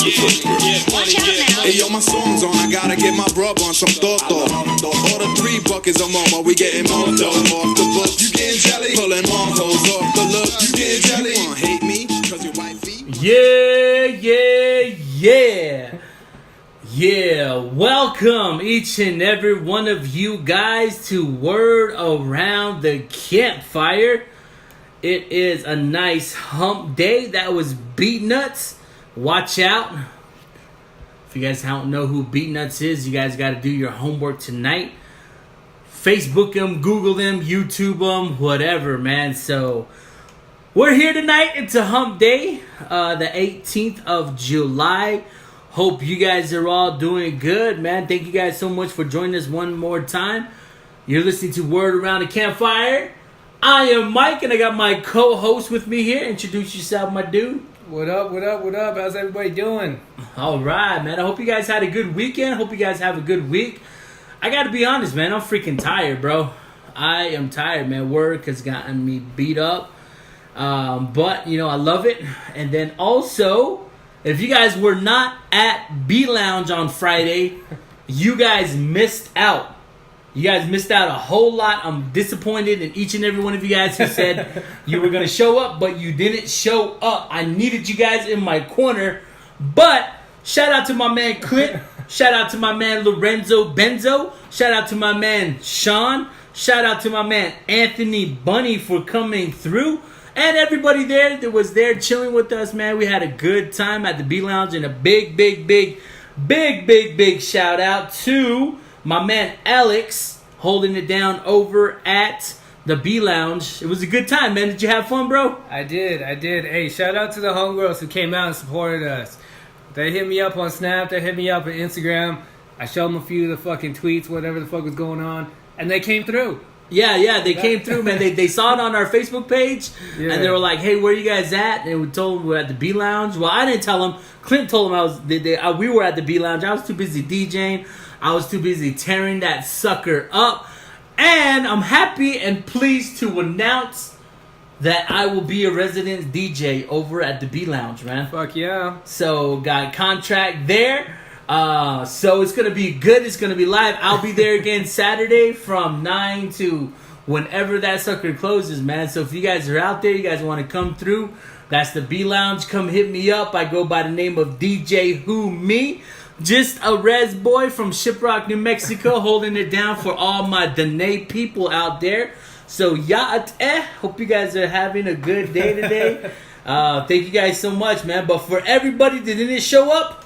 the footprint. Hey yo, my song's on, I gotta get my brub on some Toto. Order 3 buckets of mama, we getting more dough off the book. You getting jelly? Pulling Marcos off the look. You getting jelly? You wanna hate me? Cause your wifey? Yeah, welcome each and every one of you guys to Word Around the Campfire. It is a nice hump day. That was Beat Nuts. Watch out. If you guys don't know who Beat Nuts is, you guys got to do your homework tonight. Facebook them, Google them, YouTube them, whatever, man. So we're here tonight. It's a hump day, the 18th of July. Hope you guys are all doing good, man. Thank you guys so much for joining us one more time. You're listening to Word Around the Campfire. I am Mike, and I got my co-host with me here. Introduce yourself, my dude. What up? How's everybody doing? All right, man. I hope you guys had a good weekend. Hope you guys have a good week. I got to be honest, man. I'm freaking tired, bro. I am tired, man. Work has gotten me beat up. But, you know, I love it. And then also, if you guys were not at B Lounge on Friday, you guys missed out. You guys missed out a whole lot. I'm disappointed in each and every one of you guys who said you were going to show up, but you didn't show up. I needed you guys in my corner. But shout out to my man Clint. Shout out to my man Lorenzo Benzo. Shout out to my man Sean. Shout out to my man Anthony Bunny for coming through. And everybody there that was there chilling with us, man. We had a good time at the B Lounge. And a big shout out to my man Alex holding it down over at the B Lounge. It was a good time, man. Did you have fun, bro? I did. Hey, shout out to the homegirls who came out and supported us. They hit me up on Snap. They hit me up on Instagram. I showed them a few of the fucking tweets, whatever the fuck was going on. And they came through. Yeah, they came through, man. They saw it on our Facebook page, and they were like, "Hey, where you guys at?" And we told them we're at the B Lounge. Well, I didn't tell them. Clint told them we were at the B Lounge. I was too busy DJing. I was too busy tearing that sucker up. And I'm happy and pleased to announce that I will be a resident DJ over at the B Lounge, man. Fuck yeah. So, got contract there. So it's going to be good. It's going to be live. I'll be there again Saturday from 9 to whenever that sucker closes, man. So if you guys are out there, you guys want to come through, that's the B Lounge. Come hit me up. I go by the name of DJ Who Me. Just a res boy from Shiprock, New Mexico, holding it down for all my Dene people out there. So, hope you guys are having a good day today. Thank you guys so much, man. But for everybody that didn't show up,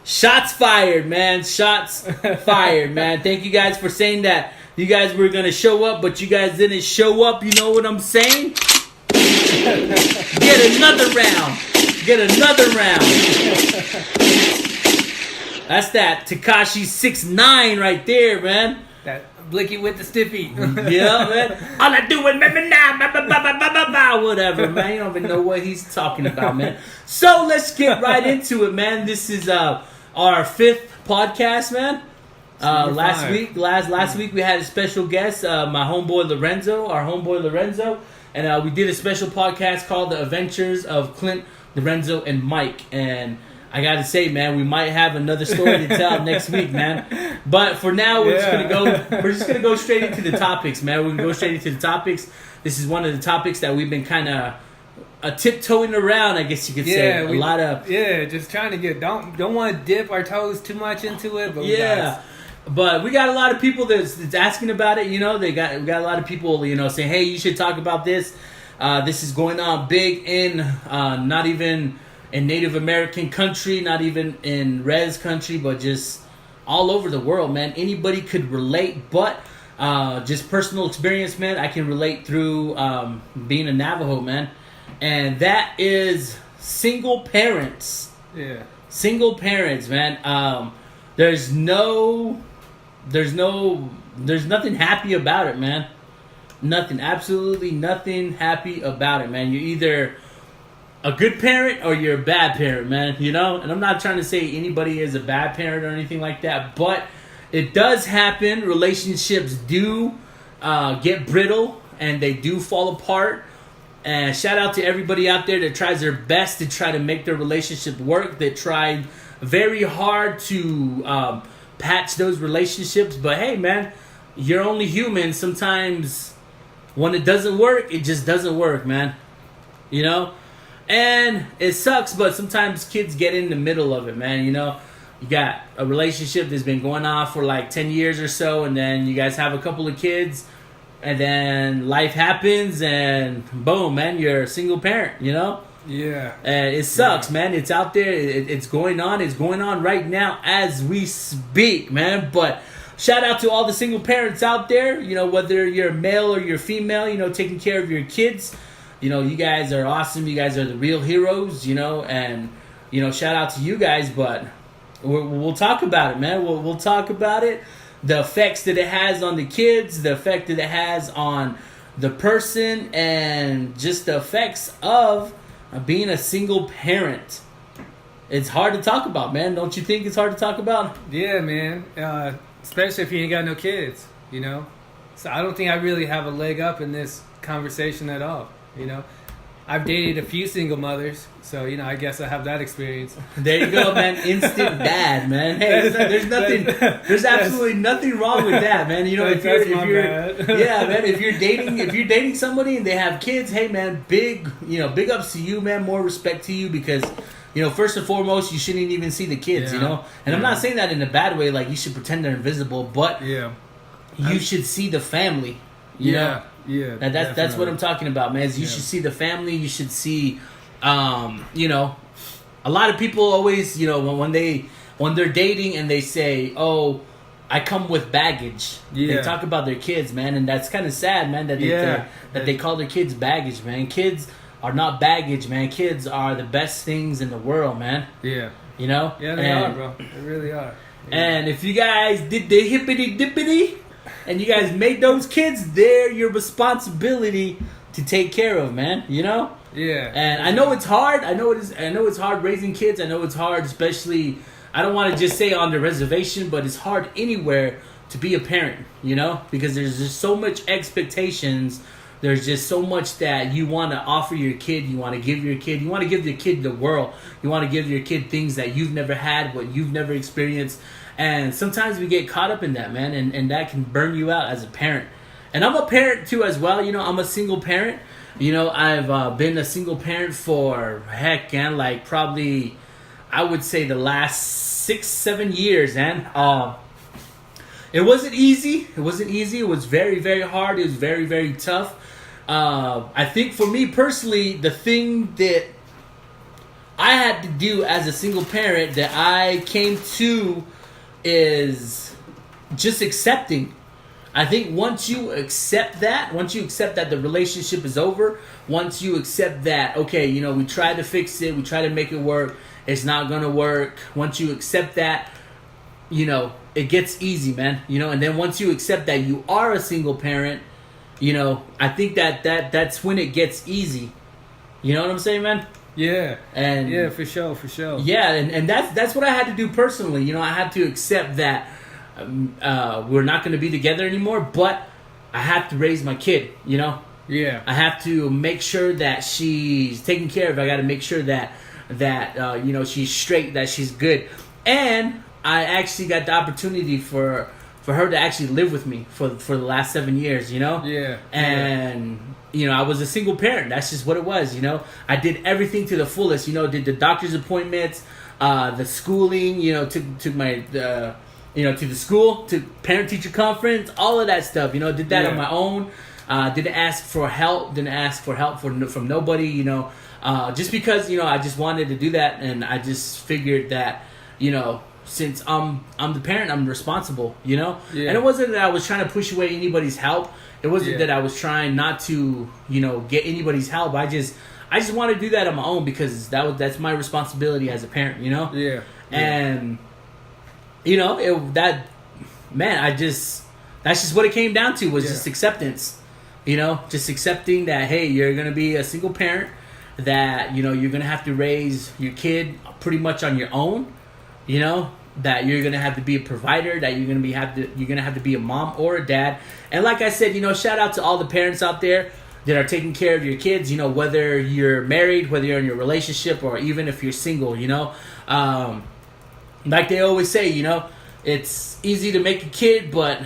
shots fired, man. Shots fired, man. Thank you guys for saying that you guys were going to show up, but you guys didn't show up. You know what I'm saying? Get another round. That's that Tekashi 6ix9ine right there, man. That Blicky with the stiffy. Yeah, man. All I do is whatever, man. You don't even know what he's talking about, man. So let's get right into it, man. This is our 5th podcast, man. Last week we had a special guest, my homeboy Lorenzo, and we did a special podcast called The Adventures of Clint, Lorenzo, and Mike. And I gotta say, man, we might have another story to tell next week, man. But for now, we're just gonna go straight into the topics, man. We can go straight into the topics. This is one of the topics that we've been kind of tiptoeing around, I guess you could say. Just trying to get don't want to dip our toes too much into it, but but we got a lot of people that's asking about it. You know, we got a lot of people, you know, saying, "Hey, you should talk about this. This is going on big in not even in Native American country, not even in Res country, but just all over the world, man. Anybody could relate, but just personal experience, man. I can relate through being a Navajo, man, and that is single parents. Yeah, single parents, man. There's nothing happy about it, man. Absolutely nothing happy about it, man. You're either a good parent or you're a bad parent, man, you know? And I'm not trying to say anybody is a bad parent or anything like that, but it does happen. Relationships do get brittle and they do fall apart. And shout out to everybody out there that tries their best to try to make their relationship work, that tried very hard to patch those relationships. But hey, man, you're only human. Sometimes when it doesn't work, it just doesn't work, man. You know? And it sucks, but sometimes kids get in the middle of it, man. You know? You got a relationship that's been going on for like 10 years or so, and then you guys have a couple of kids, and then life happens, and boom, man, you're a single parent, you know? Yeah. And it sucks, man. It's out there. It's going on. It's going on right now as we speak, man. But shout out to all the single parents out there, you know, whether you're male or you're female, you know, taking care of your kids. You know, you guys are awesome. You guys are the real heroes, you know, and, you know, shout out to you guys. But we'll talk about it, man. We'll talk about it. The effects that it has on the kids, the effect that it has on the person, and just the effects of being a single parent. It's hard to talk about, man. Don't you think it's hard to talk about? Yeah, man. Especially if you ain't got no kids, you know? So I don't think I really have a leg up in this conversation at all, you know? I've dated a few single mothers, so, you know, I guess I have that experience. There you go, man. Instant dad, man. Hey, there's absolutely nothing wrong with that, man. You know, if you're yeah, man, if you're dating somebody and they have kids, hey, man, big ups to you, man. More respect to you, because, you know, first and foremost, you shouldn't even see the kids, you know? And I'm not saying that in a bad way, like you should pretend they're invisible, but you should see the family, you know? Yeah, that's what I'm talking about, man. Is you should see the family. You should see, you know, a lot of people always, you know, when they're dating and they say, "Oh, I come with baggage." They talk about their kids, man, and that's kind of sad, man. That they call their kids baggage, man. Kids are not baggage, man. Kids are the best things in the world, man. Yeah, you know. Yeah, they are, bro. They really are. Yeah. And if you guys did the hippity dippity, and you guys made those kids, they're your responsibility to take care of, man. You know? Yeah. And I know it's hard. I know it's hard raising kids. I know it's hard, especially, I don't want to just say on the reservation, but it's hard anywhere to be a parent, you know? Because there's just so much expectations. There's just so much that you want to offer your kid. You want to give your kid. You want to give your kid the world. You want to give your kid things that you've never had, what you've never experienced. And sometimes we get caught up in that, man, and that can burn you out as a parent. And I'm a parent too as well. You know, I'm a single parent. You know, I've been a single parent for, like probably, I would say the last 6-7 years, man. It wasn't easy. It was very, very hard. It was very, very tough. I think for me personally, the thing that I had to do as a single parent that I came to is just accepting. I think once you accept that the relationship is over, once you accept that, okay, you know, we try to fix it, we try to make it work, it's not gonna work. Once you accept that, you know, it gets easy, man. You know, and then once you accept that you are a single parent, you know, I think that's when it gets easy. You know what I'm saying, man? Yeah. And yeah, for sure. Yeah, and that's what I had to do personally. You know, I had to accept that we're not going to be together anymore, but I have to raise my kid, you know? Yeah. I have to make sure that she's taken care of. I got to make sure that you know, she's straight, that she's good. And I actually got the opportunity for her to actually live with me for the last 7 years, you know? Yeah. And you know, I was a single parent. That's just what it was, you know? I did everything to the fullest, you know, did the doctor's appointments, the schooling, you know, took my you know, to the school, to parent-teacher conference, all of that stuff, you know, did that on my own. Didn't ask for help from nobody, you know, just because, you know, I just wanted to do that, and I just figured that, you know, since I'm the parent, I'm responsible, you know? Yeah. And it wasn't that I was trying to push away anybody's help. It wasn't that I was trying not to, you know, get anybody's help. I just want to do that on my own, because that's my responsibility as a parent, you know? Yeah. And, you know, that's just what it came down to, was just acceptance. You know, just accepting that, hey, you're going to be a single parent, that, you know, you're going to have to raise your kid pretty much on your own, you know? that you're gonna have to be a provider, that you're gonna have to be a mom or a dad. And like I said, shout out to all the parents out there that are taking care of your kids. Whether you're married, whether you're in your relationship, or even if you're single. Like they always say, it's easy to make a kid, but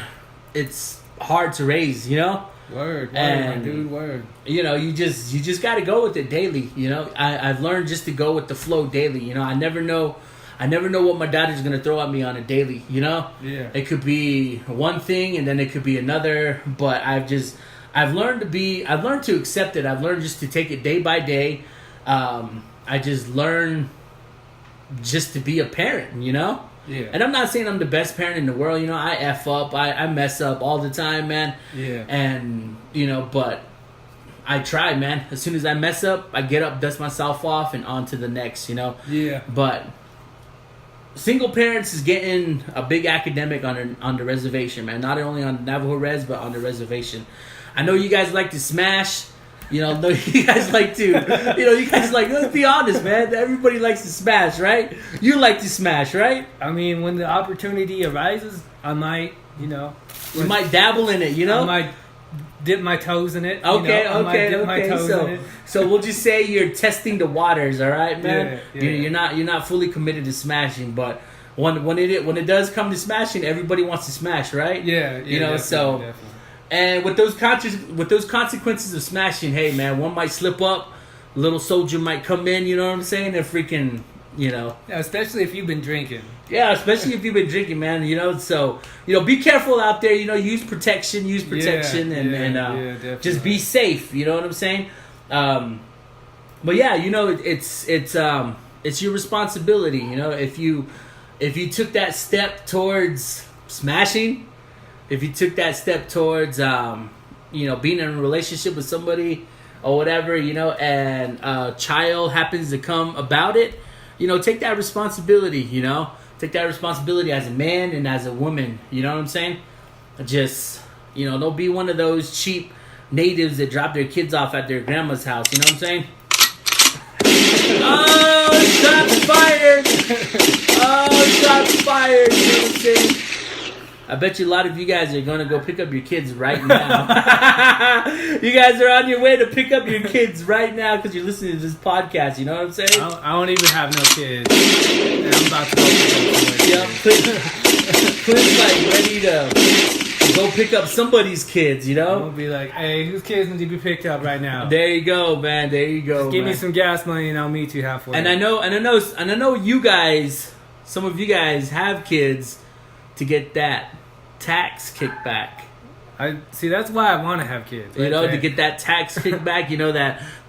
it's hard to raise. Word, and, dude, word. You just got to go with it daily. I've learned just to go with the flow daily. I never know what my daughter's gonna throw at me on a daily. Yeah. It could be one thing and then it could be another. But I've learned to accept it. I've learned just to take it day by day. I just learn just to be a parent. Yeah. And I'm not saying I'm the best parent in the world. I F up, I mess up all the time, man. Yeah. And but I try, man. As soon as I mess up, I get up, dust myself off, and on to the next. Yeah. But single parents is getting a big academic on the reservation, man. Not only on Navajo Res, but on the reservation. I know you guys like to smash. You guys like to, let's be honest, man. Everybody likes to smash, right? You like to smash, right? I mean, when the opportunity arises, I might, You might dabble in it, I might dip my toes in it. Okay. So we'll just say you're testing the waters, all right, man? Yeah. You're not fully committed to smashing, but when it does come to smashing, everybody wants to smash, right? Yeah. Definitely. And with those consequences of smashing, hey man, one might slip up, a little soldier might come in, you know what I'm saying? And freaking, Yeah, especially if you've been drinking. Yeah, especially if you've been drinking, man. So be careful out there. Use protection, and just be safe. You know what I'm saying? But yeah, it's your responsibility. If you took that step towards smashing. If you took that step towards, being in a relationship with somebody or whatever, and a child happens to come about it, take that responsibility, Take that responsibility as a man and as a woman, you know what I'm saying? Just, don't be one of those cheap natives that drop their kids off at their grandma's house, you know what I'm saying? Oh, shots fired! Shots fired, you know what I'm saying? I bet you a lot of you guys are going to go pick up your kids right now. You guys are on your way to pick up your kids right now because you're listening to this podcast. You know what I'm saying? I don't even have no kids. And I'm about to go pick up Clint's like ready to go pick up somebody's kids, I'm going to be like, hey, whose kids need to be picked up right now? There you go, man. There you go. Just give me some gas money and I'll meet you halfway. And I know you guys, some of you guys have kids to get that tax kickback. That's why I want to have kids. To get that tax kickback.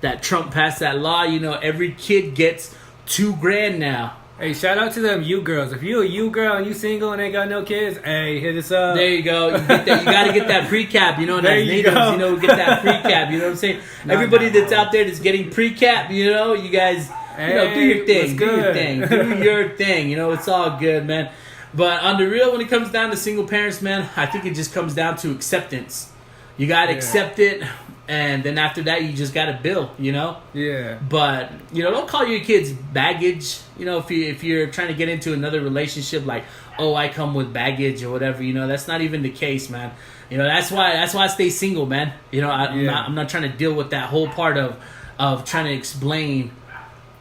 That Trump passed that law. Every kid gets $2,000 now. Hey, shout out to them you girls. If you a you girl and you single and ain't got no kids, hey, hit us up. There you go. You got to get that pre-cap. As natives, get that pre-cap. You know what I'm saying? Everybody that's out there that's getting pre-cap, you guys, do your thing. Do your thing. Do your thing. It's all good, man. But on the real, when it comes down to single parents, man, I think it just comes down to acceptance. You gotta accept it, and then after that, you just gotta build. Yeah. But don't call your kids baggage. If you're trying to get into another relationship, like, oh, I come with baggage or whatever. That's not even the case, man. That's why I stay single, man. I'm not trying to deal with that whole part of trying to explain.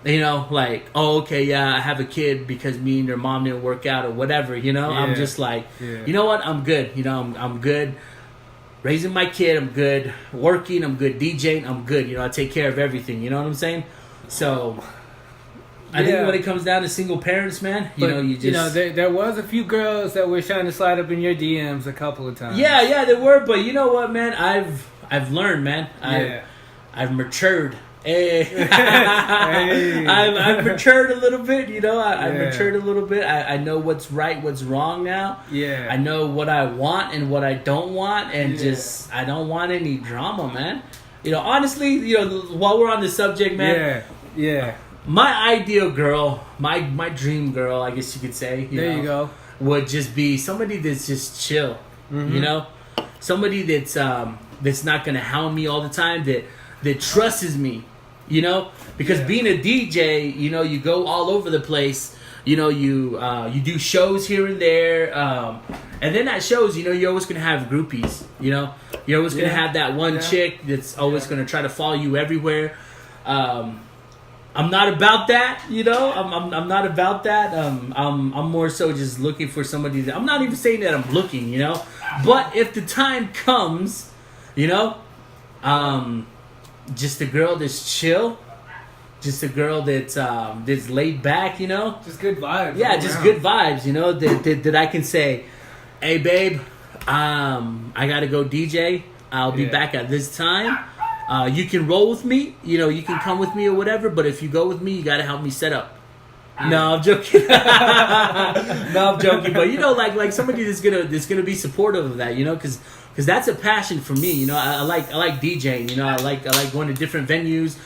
Like, oh, okay, yeah, I have a kid because me and your mom didn't work out or whatever, I'm just like, you know what, I'm good, I'm good raising my kid, I'm good working, I'm good DJing, I'm good, I take care of everything, you know what I'm saying? So, I think when it comes down to single parents, man, you just... there was a few girls that were trying to slide up in your DMs a couple of times. Yeah, there were, but you know what, man, I've learned, man, I've matured. Hey. I've matured a little bit, I've matured a little bit. I know what's right, what's wrong now. Yeah. I know what I want and what I don't want, and just I don't want any drama, man. Honestly, while we're on the subject, man. Yeah. My ideal girl, my dream girl, I guess you could say. You go. Would just be somebody that's just chill. Mm-hmm. Somebody that's not gonna hound me all the time. That trusts me. Because being a DJ, you go all over the place, you do shows here and there, and then at shows, you're always gonna have groupies. You're always gonna have that one chick that's always gonna try to follow you everywhere. I'm not about that, I'm not about that. I'm more so just looking for somebody that, I'm not even saying that I'm looking, but if the time comes, just a girl that's chill, just a girl that's laid back, just good vibes. Yeah, just good vibes, that I can say, hey babe, I gotta go DJ. I'll be back at this time. You can roll with me, you can come with me or whatever, but if you go with me, you gotta help me set up. No, I'm joking. But like somebody that's gonna be supportive of that, because that's a passion for me. I like DJing. I like going to different venues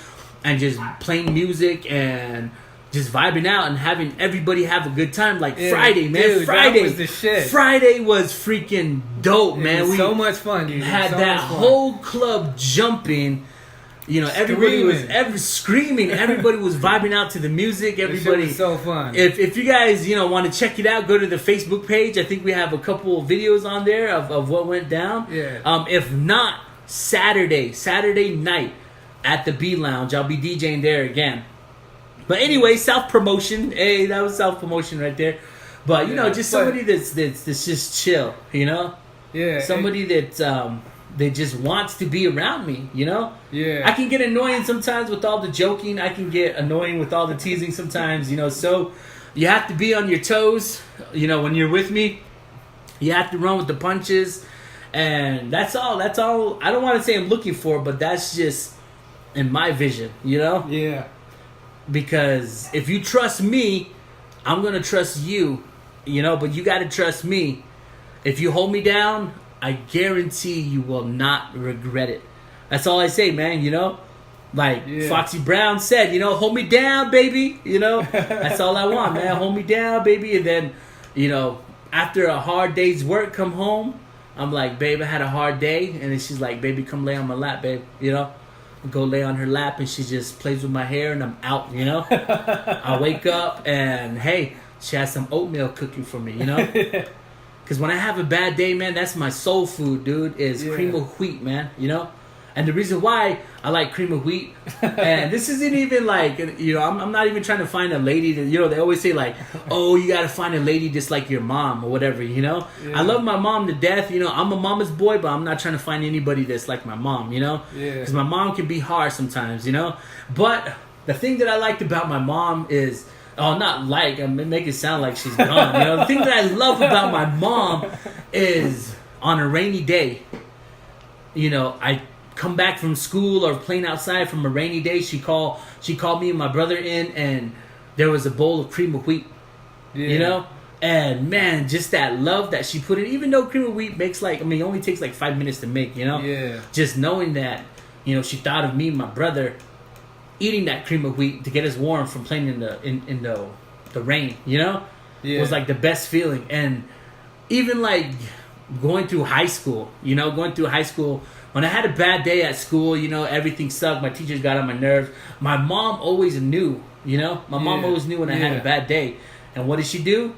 and just playing music and just vibing out and having everybody have a good time. Like Friday, man. Dude, Friday that was the shit. Friday was freaking dope, man. We so much fun, dude. Had that whole club jumping. Everybody was screaming. Everybody was vibing out to the music. Everybody was so fun. If you guys want to check it out, go to the Facebook page. I think we have a couple of videos on there of what went down. Yeah. If not, Saturday night at the B Lounge, I'll be DJing there again. But anyway, self-promotion. Hey, that was self-promotion right there. But just somebody that's just chill. Yeah. Somebody that just wants to be around me. Yeah. I can get annoying sometimes with all the joking. I can get annoying with all the teasing sometimes. So you have to be on your toes. When you're with me, you have to run with the punches, and that's all. I don't want to say I'm looking for, but that's just in my vision. Yeah. Because if you trust me, I'm going to trust you, but you got to trust me. If you hold me down, I guarantee you will not regret it. That's all I say, man, Like Foxy Brown said, hold me down, baby, That's all I want, man. Hold me down, baby. And then, after a hard day's work, come home. I'm like, babe, I had a hard day. And then she's like, baby, come lay on my lap, babe, Go lay on her lap, and she just plays with my hair, and I'm out, I wake up, and hey, she has some oatmeal cooking for me, Because when I have a bad day, man, that's my soul food, dude, is cream of wheat, man, And the reason why I like cream of wheat, and this isn't even like, I'm not even trying to find a lady that, they always say like, oh, you got to find a lady just like your mom or whatever, Yeah. I love my mom to death, I'm a mama's boy, but I'm not trying to find anybody that's like my mom, Because my mom can be hard sometimes, But the thing that I liked about my mom is, make it sound like she's gone, The thing that I love about my mom is on a rainy day, I come back from school or playing outside from a rainy day, she called me and my brother in, and there was a bowl of cream of wheat, and man, just that love that she put in, even though cream of wheat makes it only takes like 5 minutes to make, just knowing that, she thought of me and my brother eating that cream of wheat to get us warm from playing in the rain, was like the best feeling. And even like going through high school, when I had a bad day at school, everything sucked. My teachers got on my nerves. My mom always knew, mom always knew when I had a bad day. And what did she do?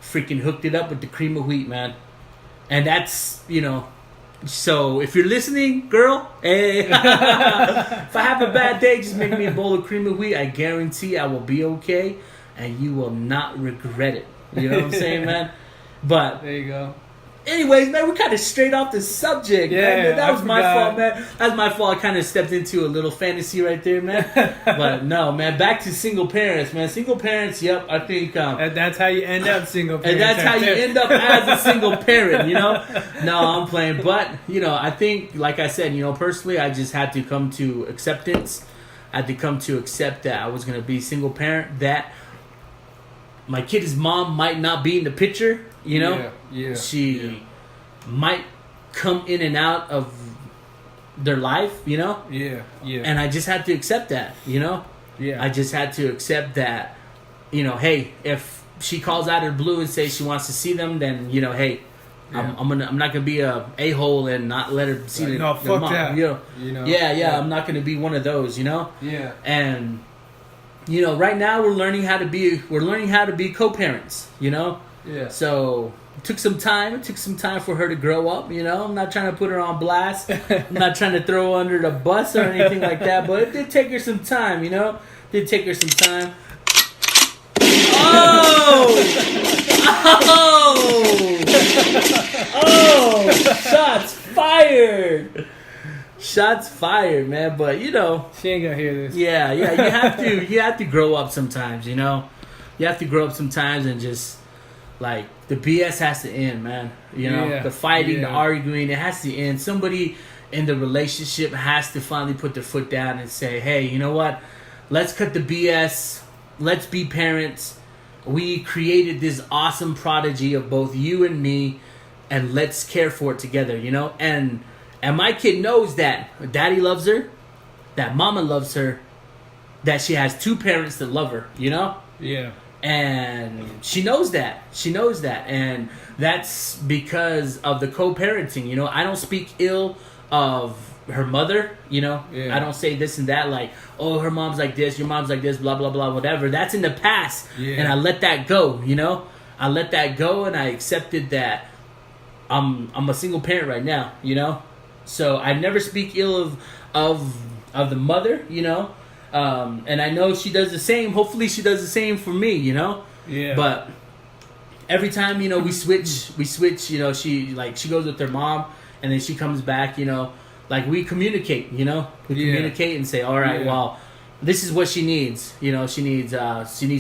Freaking hooked it up with the cream of wheat, man. And that's, so if you're listening, girl, hey, if I have a bad day, just make me a bowl of cream of wheat. I guarantee I will be okay, and you will not regret it. You know what I'm saying, man? But there you go. Anyways, man, we're kind of straight off the subject, man. That was my fault, man. That's my fault. I kind of stepped into a little fantasy right there, man. But no, man, back to single parents, man. Single parents, yep, I think... and that's how you end up single parent. And that's how you end up as a single parent, No, I'm playing. But, I think, like I said, personally, I just had to come to acceptance. I had to come to accept that I was going to be single parent, that my kid's mom might not be in the picture, She might come in and out of their life, Yeah. And I just had to accept that, I just had to accept that, hey, if she calls out of the blue and says she wants to see them, then, hey, I'm not gonna be a hole and not let her see the fuck mom. that. I'm not gonna be one of those, Yeah. And right now we're learning how to be co-parents, Yeah. So it took some time for her to grow up, I'm not trying to put her on blast. I'm not trying to throw her under the bus or anything like that, but it did take her some time, did take her some time. Oh, shots fired. Shots fired, man. But she ain't gonna hear this. Yeah. You have to grow up sometimes. You have to grow up sometimes and just like the BS has to end, man. The fighting, the arguing, it has to end. Somebody in the relationship has to finally put their foot down and say, "Hey, you know what? Let's cut the BS. Let's be parents. We created this awesome prodigy of both you and me, and let's care for it together." And my kid knows that daddy loves her, that mama loves her, that she has two parents that love her, Yeah. And she knows that. And that's because of the co-parenting, I don't speak ill of her mother, Yeah. I don't say this and that like, oh, her mom's like this, your mom's like this, blah, blah, blah, whatever. That's in the past. Yeah. And I let that go, I let that go and I accepted that I'm a single parent right now, So I never speak ill of the mother, and I know she does the same. Hopefully she does the same for me, Yeah. But every time, we switch, she goes with her mom and then she comes back, like we communicate, communicate and say, all right, well, this is what she needs. She needs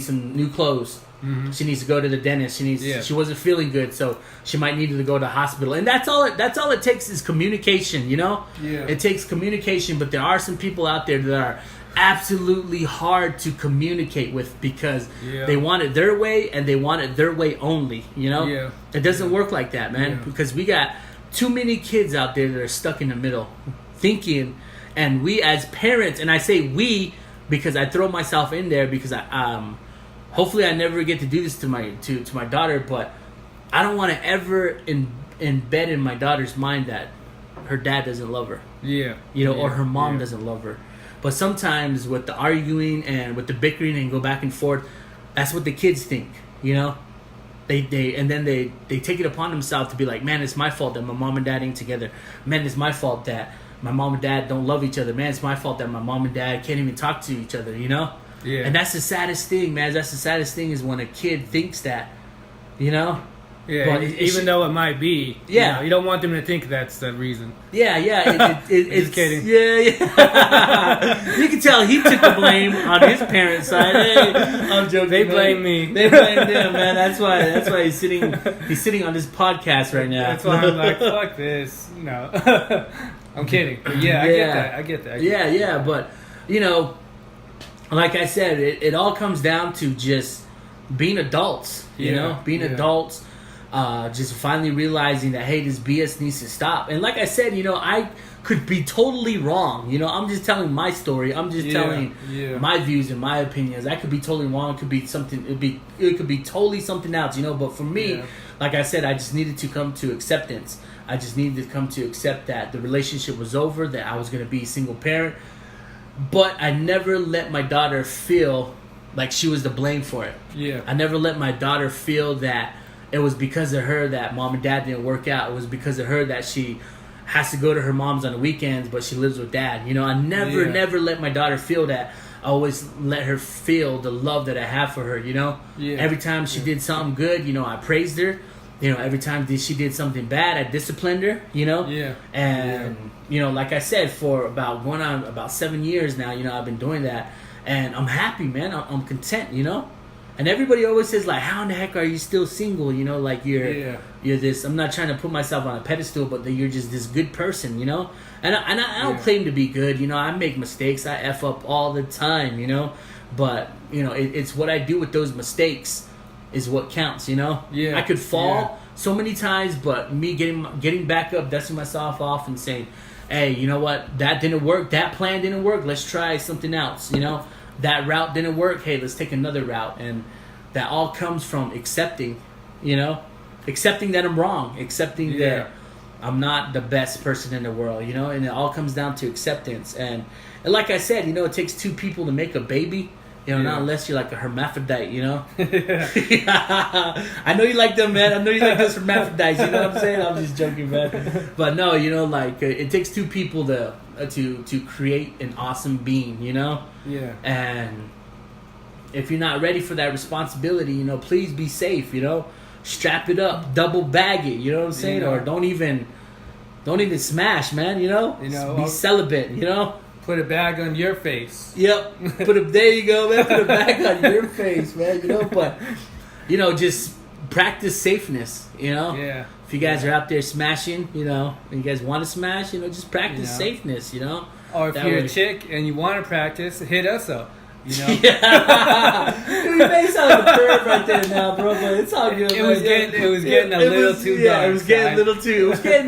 some new clothes. Mm-hmm. She needs to go to the dentist. She wasn't feeling good, so she might need to go to the hospital. And that's all it takes is communication, Yeah. It takes communication, but there are some people out there that are absolutely hard to communicate with because they want it their way and they want it their way only, Yeah. It doesn't work like that, man, because we got too many kids out there that are stuck in the middle thinking, and we as parents, and I say we because I throw myself in there because hopefully I never get to do this to my daughter, but I don't want to ever embed in my daughter's mind that her dad doesn't love her. Yeah. Or her mom doesn't love her. But sometimes with the arguing and with the bickering and go back and forth, that's what the kids think, They and then they take it upon themselves to be like, man, it's my fault that my mom and dad ain't together. Man, it's my fault that my mom and dad don't love each other. Man, it's my fault that my mom and dad can't even talk to each other, Yeah. And that's the saddest thing, man. That's the saddest thing is when a kid thinks that, Yeah, but even though it might be. Yeah. You don't want them to think that's the reason. Yeah. It's Just kidding. Yeah. You can tell he took the blame on his parents' side. Hey, I'm joking. They man. blame me. They blame them, man. That's why he's sitting on this podcast right now. That's why I'm like, fuck this. No. I'm kidding. But I get that. Yeah. But, like I said, it all comes down to just being adults, being adults, just finally realizing that, hey, this BS needs to stop. And like I said, I could be totally wrong. I'm just telling my story. I'm just telling my views and my opinions. I could be totally wrong. It could be something. It could be totally something else. But for me, like I said, I just needed to come to acceptance. I just needed to come to accept that the relationship was over. That I was going to be a single parent. But I never let my daughter feel like she was to blame for it. Yeah. I never let my daughter feel that it was because of her that mom and dad didn't work out. It was because of her that she has to go to her mom's on the weekends, but she lives with dad. I never let my daughter feel that. I always let her feel the love that I have for her, Yeah. Every time she did something good, I praised her. Every time she did something bad, I disciplined her, Yeah. And, like I said, for about 7 years now, I've been doing that. And I'm happy, man. I'm content, And everybody always says, like, how in the heck are you still single? Like you're this. I'm not trying to put myself on a pedestal, but that you're just this good person, And I don't claim to be good, I make mistakes. I F up all the time, But, it's what I do with those mistakes is what counts, Yeah. I could fall so many times, but me getting back up, dusting myself off and saying, hey, you know what? That didn't work. That plan didn't work. Let's try something else, That route didn't work. Hey, let's take another route. And that all comes from accepting, accepting that I'm wrong, accepting that I'm not the best person in the world, and it all comes down to acceptance. And like I said, it takes two people to make a baby, You know, not unless you're like a hermaphrodite, you know? I know you like them, man. I know you like those hermaphrodites, you know what I'm saying? I'm just joking, man. But no, you know, like, it takes two people to create an awesome being, you know? Yeah. And if you're not ready for that responsibility, you know, please be safe, you know? Strap it up, double bag it, you know what I'm saying? You know? Or don't even smash, man, you know? You know, be celibate, you know? Put a bag on your face. Yep. There you go, man. Put a bag on your face, man. You know, but you know, just practice safeness. You know. Yeah. If you guys are out there smashing, you know, and you guys want to smash, you know, just practice safeness. You know. Or if you're a chick and you want to practice, hit us up. You know. Yeah. Dude, you may sound like a perv right there now, bro, but it's all good. It was getting a little too dark. Yeah, it was getting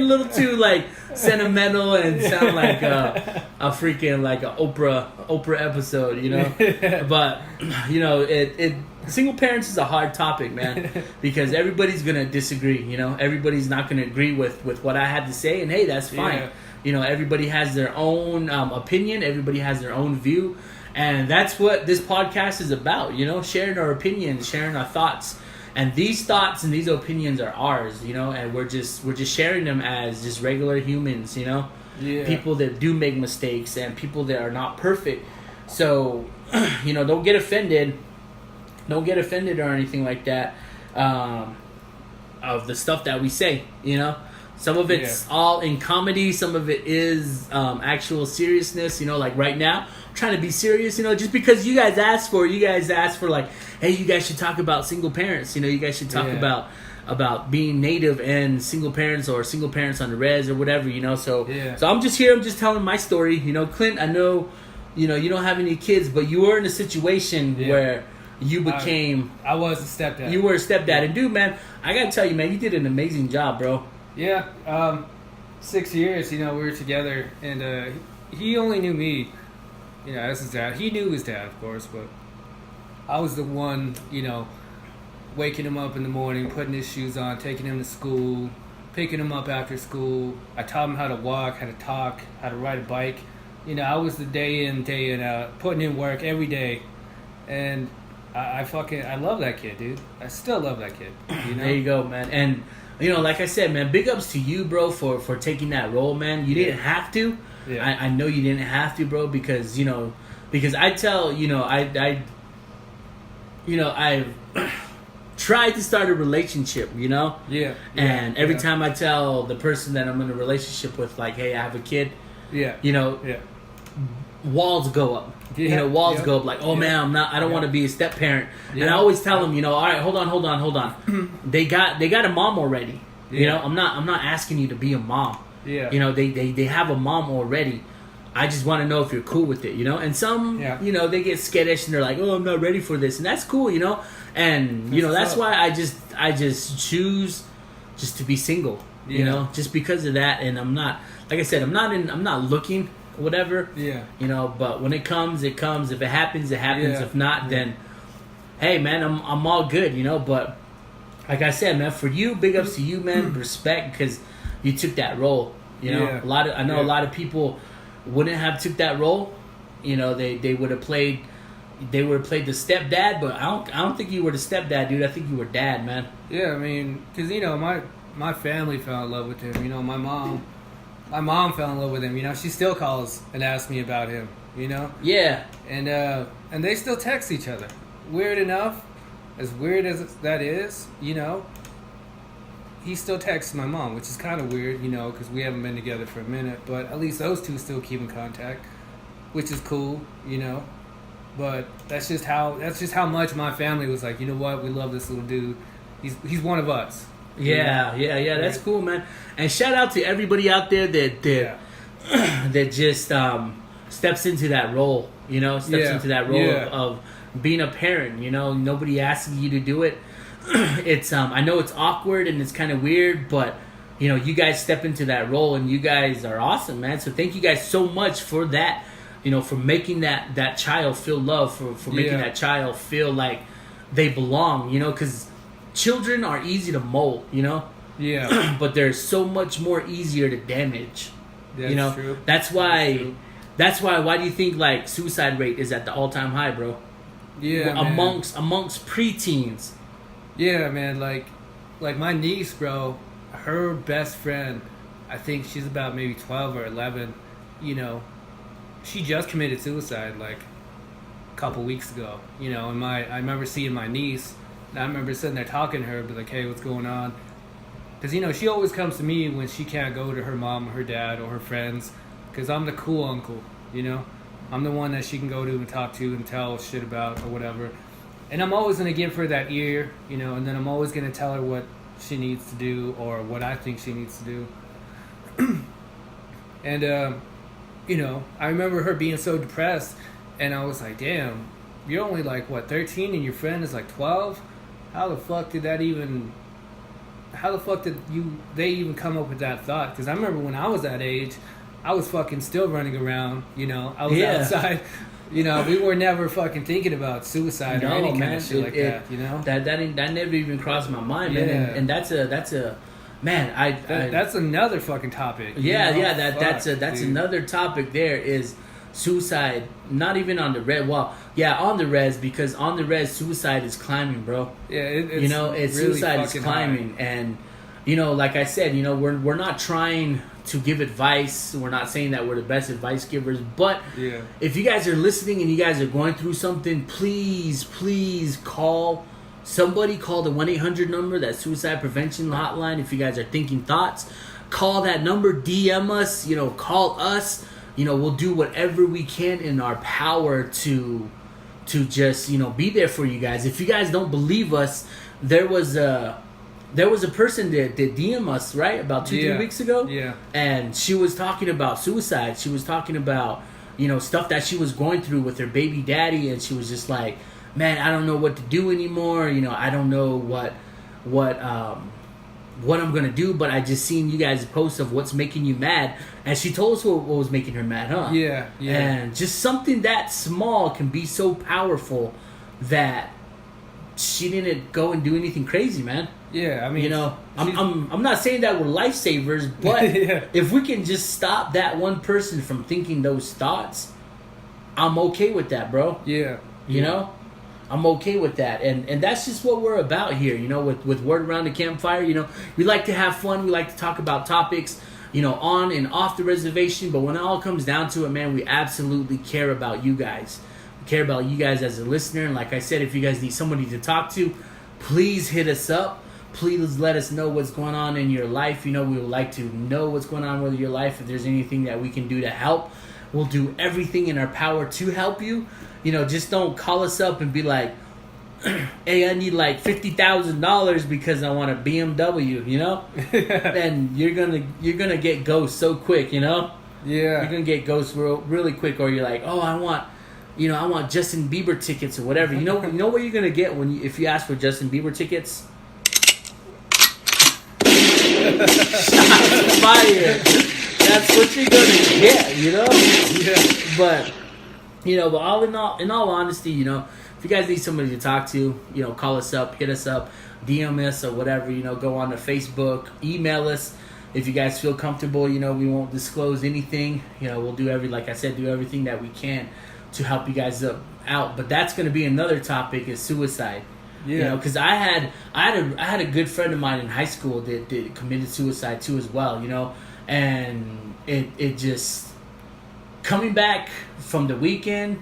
a little too like sentimental and sound like a freaking like a Oprah episode, you know. But you know, it single parents is a hard topic, man, because everybody's gonna disagree. You know, everybody's not gonna agree with what I had to say, and hey, that's fine. Yeah. You know, everybody has their own opinion. Everybody has their own view. And that's what this podcast is about, you know, sharing our opinions, sharing our thoughts. And these thoughts and these opinions are ours, you know, and we're just sharing them as just regular humans, you know. Yeah. People that do make mistakes and people that are not perfect. So, you know, don't get offended. Don't get offended or anything like that of the stuff that we say, you know. Some of it's all in comedy. Some of it is actual seriousness, you know, like right now. Trying to be serious, you know, just because you guys asked for like, hey, you guys should talk about single parents, you know, you guys should talk about being native and single parents or single parents on the res or whatever, you know. So I'm just here, I'm just telling my story, you know. Clint, I know, you know, you don't have any kids, but you were in a situation where you became I was a stepdad. You were a stepdad, and dude, man, I gotta tell you, man, you did an amazing job, bro. Yeah, 6 years, you know, we were together, and he only knew me, you know, as his dad. He knew his dad, of course, but I was the one, you know, waking him up in the morning, putting his shoes on, taking him to school, picking him up after school. I taught him how to walk, how to talk, how to ride a bike. You know, I was the day in, day out, putting in work every day. And I love that kid, dude. I still love that kid, you know? There you go, man. And, you know, like I said, man, big ups to you, bro, for taking that role, man. You didn't have to. Yeah. I know you didn't have to, bro, because, you know, I tell, you know, I've tried to start a relationship, you know? Yeah. And every time I tell the person that I'm in a relationship with, like, hey, I have a kid, you know, walls go up. Yeah. You know, walls go up like, oh man, I don't want to be a step parent. And I always tell them, you know, all right, hold on. They got a mom already. You know, I'm not asking you to be a mom. Yeah. You know, they have a mom already. I just want to know if you're cool with it, you know? And some, you know, they get skittish and they're like, oh, I'm not ready for this. And that's cool, you know? And, you know, that's why I just choose just to be single, you know? Just because of that. And I'm not, like I said, I'm not looking, whatever. Yeah. You know, but when it comes, it comes. If it happens, it happens. If not, then, hey, man, I'm all good, you know? But, like I said, man, for you, big ups to you, man. Respect, because you took that role, you know? I know a lot of people wouldn't have took that role. You know, they would have played the stepdad, but I don't think you were the stepdad, dude. I think you were dad, man. Yeah, I mean, because, you know, my family fell in love with him. You know, my mom fell in love with him. You know, she still calls and asks me about him, you know? Yeah. And they still text each other. Weird enough, as weird as that is, you know, he still texts my mom, which is kind of weird, you know, because we haven't been together for a minute. But at least those two still keep in contact, which is cool, you know. But that's just how much my family was like, you know what, we love this little dude. He's one of us. Yeah. That's cool, man. And shout out to everybody out there that just steps into that role, you know, into that role of being a parent, you know. Nobody asking you to do it. It's I know it's awkward and it's kind of weird, but you know, you guys step into that role and you guys are awesome, man. So thank you guys so much for that, you know, for making that child feel love, for making that child feel like they belong, you know, because children are easy to mold, you know. Yeah. But they're so much more easier to damage. That's you know, true. That's why. Why do you think like suicide rate is at the all-time high, bro? Yeah, man. amongst preteens. Yeah, man. Like my niece, bro. Her best friend, I think she's about maybe 12 or 11. You know, she just committed suicide like a couple weeks ago. You know, and I remember seeing my niece. And I remember sitting there talking to her, be like, "Hey, what's going on?" Because, you know, she always comes to me when she can't go to her mom or her dad or her friends. Because I'm the cool uncle, you know? I'm the one that she can go to and talk to and tell shit about or whatever. And I'm always going to give her that ear, you know, and then I'm always going to tell her what she needs to do or what I think she needs to do. And, you know, I remember her being so depressed. And I was like, damn, you're only like, 13 and your friend is like 12? How the fuck did they even come up with that thought? Because I remember when I was that age, I was fucking still running around, you know. I was outside, you know. We were never fucking thinking about suicide or any kind of shit like that, you know. That never even crossed my mind, man. And that's a man. That's another fucking topic. Yeah, you know? yeah. That's another topic. There is suicide, not even on the red. Well, yeah, on the res, because on the res, suicide is climbing, bro. Yeah, it's you know, it's really suicide is climbing, high. And you know, like I said, you know, we're not trying to give advice. We're not saying that we're the best advice givers, but if you guys are listening and you guys are going through something, please call somebody. Call the 1-800 number, that suicide prevention hotline. If you guys are thinking thoughts, call that number. DM us. You know, call us. You know, we'll do whatever we can in our power to just, you know, be there for you guys. If you guys don't believe us, there was a person that DM us, right, about 2-3 weeks ago. Yeah. And she was talking about suicide. She was talking about, you know, stuff that she was going through with her baby daddy, and she was just like, man, I don't know what to do anymore. You know, I don't know what I'm gonna do, but I just seen you guys post of what's making you mad, and she told us what was making her mad, huh? Yeah. And just something that small can be so powerful that she didn't go and do anything crazy, man. Yeah, I mean, you know, I'm not saying that we're lifesavers, but if we can just stop that one person from thinking those thoughts, I'm okay with that, bro. Yeah. You know? I'm okay with that, and that's just what we're about here, you know, with Word Around the Campfire. You know, we like to have fun, we like to talk about topics, you know, on and off the reservation, but when it all comes down to it, man, we absolutely care about you guys. We care about you guys as a listener, and like I said, if you guys need somebody to talk to, please hit us up. Please let us know what's going on in your life. You know, we would like to know what's going on with your life. If there's anything that we can do to help, we'll do everything in our power to help you. You know, just don't call us up and be like, hey, I need like $50,000 because I want a BMW, you know? And you're gonna get ghost so quick, you know? Yeah. You're gonna get ghost really quick, or you're like, oh, I want Justin Bieber tickets or whatever. You know what you're gonna get if you ask for Justin Bieber tickets? Shots fired. That's what you're gonna get, you know? Yeah. But all in all honesty, you know, if you guys need somebody to talk to, you know, call us up, hit us up, DM us or whatever, you know, go on to Facebook, email us. If you guys feel comfortable, you know, we won't disclose anything. You know, we'll do everything that we can to help you guys out. But that's going to be another topic, is suicide. Yeah. You know, because I had a good friend of mine in high school that committed suicide too as well, you know, and it just, coming back from the weekend,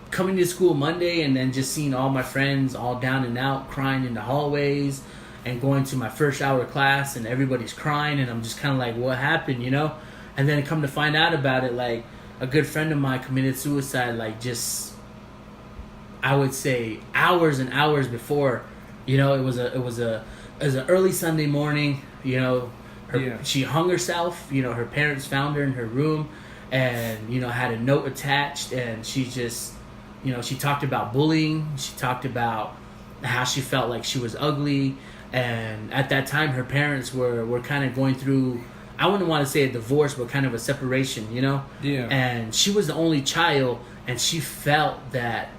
coming to school Monday, and then just seeing all my friends all down and out crying in the hallways, and going to my first hour class and everybody's crying, and I'm just kind of like, what happened, you know? And then come to find out about it, like, a good friend of mine committed suicide, like, just, I would say, hours and hours before. You know, it was an early Sunday morning, you know. She hung herself, you know, her parents found her in her room, and, you know, had a note attached, and she just, you know, she talked about bullying, she talked about how she felt like she was ugly, and at that time her parents were kind of going through, I wouldn't want to say a divorce, but kind of a separation, you know? Yeah. And she was the only child, and she felt that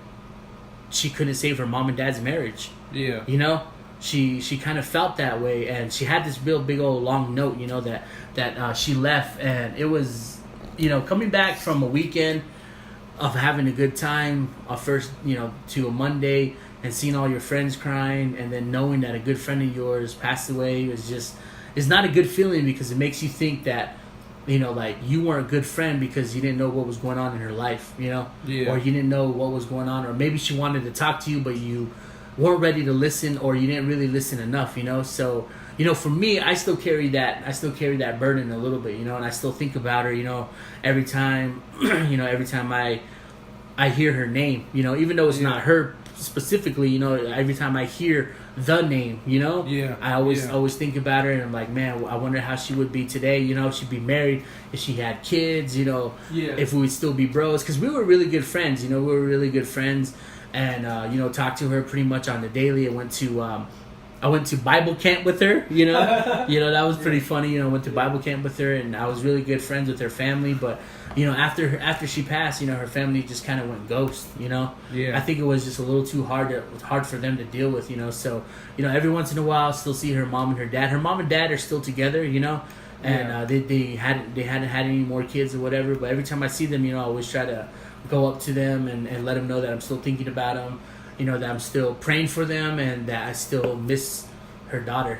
she couldn't save her mom and dad's marriage. Yeah. You know? She kind of felt that way, and she had this real big old long note, you know, that she left, and it was, you know, coming back from a weekend of having a good time, first, to a Monday and seeing all your friends crying, and then knowing that a good friend of yours passed away is not a good feeling, because it makes you think that, like, you weren't a good friend because you didn't know what was going on in her life, or you didn't know what was going on, or maybe she wanted to talk to you, but you weren't ready to listen, or you didn't really listen enough, So, for me, I still carry that burden a little bit, and I still think about her, every time, every time I hear her name, even though it's not her specifically, every time I hear the name, I always think about her, and I'm like, man, I wonder how she would be today, she'd be married, if she had kids, if we would still be bros, because we were really good friends, and talked to her pretty much on the daily. I went to Bible camp with her, that was pretty funny, I went to Bible camp with her, and I was really good friends with her family, but after she passed, her family just kind of went ghost, I think it was just a little too hard for them to deal with, so, every once in a while, I'll still see her mom and her dad. Her mom and dad are still together, and they hadn't had any more kids or whatever, but every time I see them, I always try to go up to them and let them know that I'm still thinking about them, that I'm still praying for them, and that I still miss her daughter,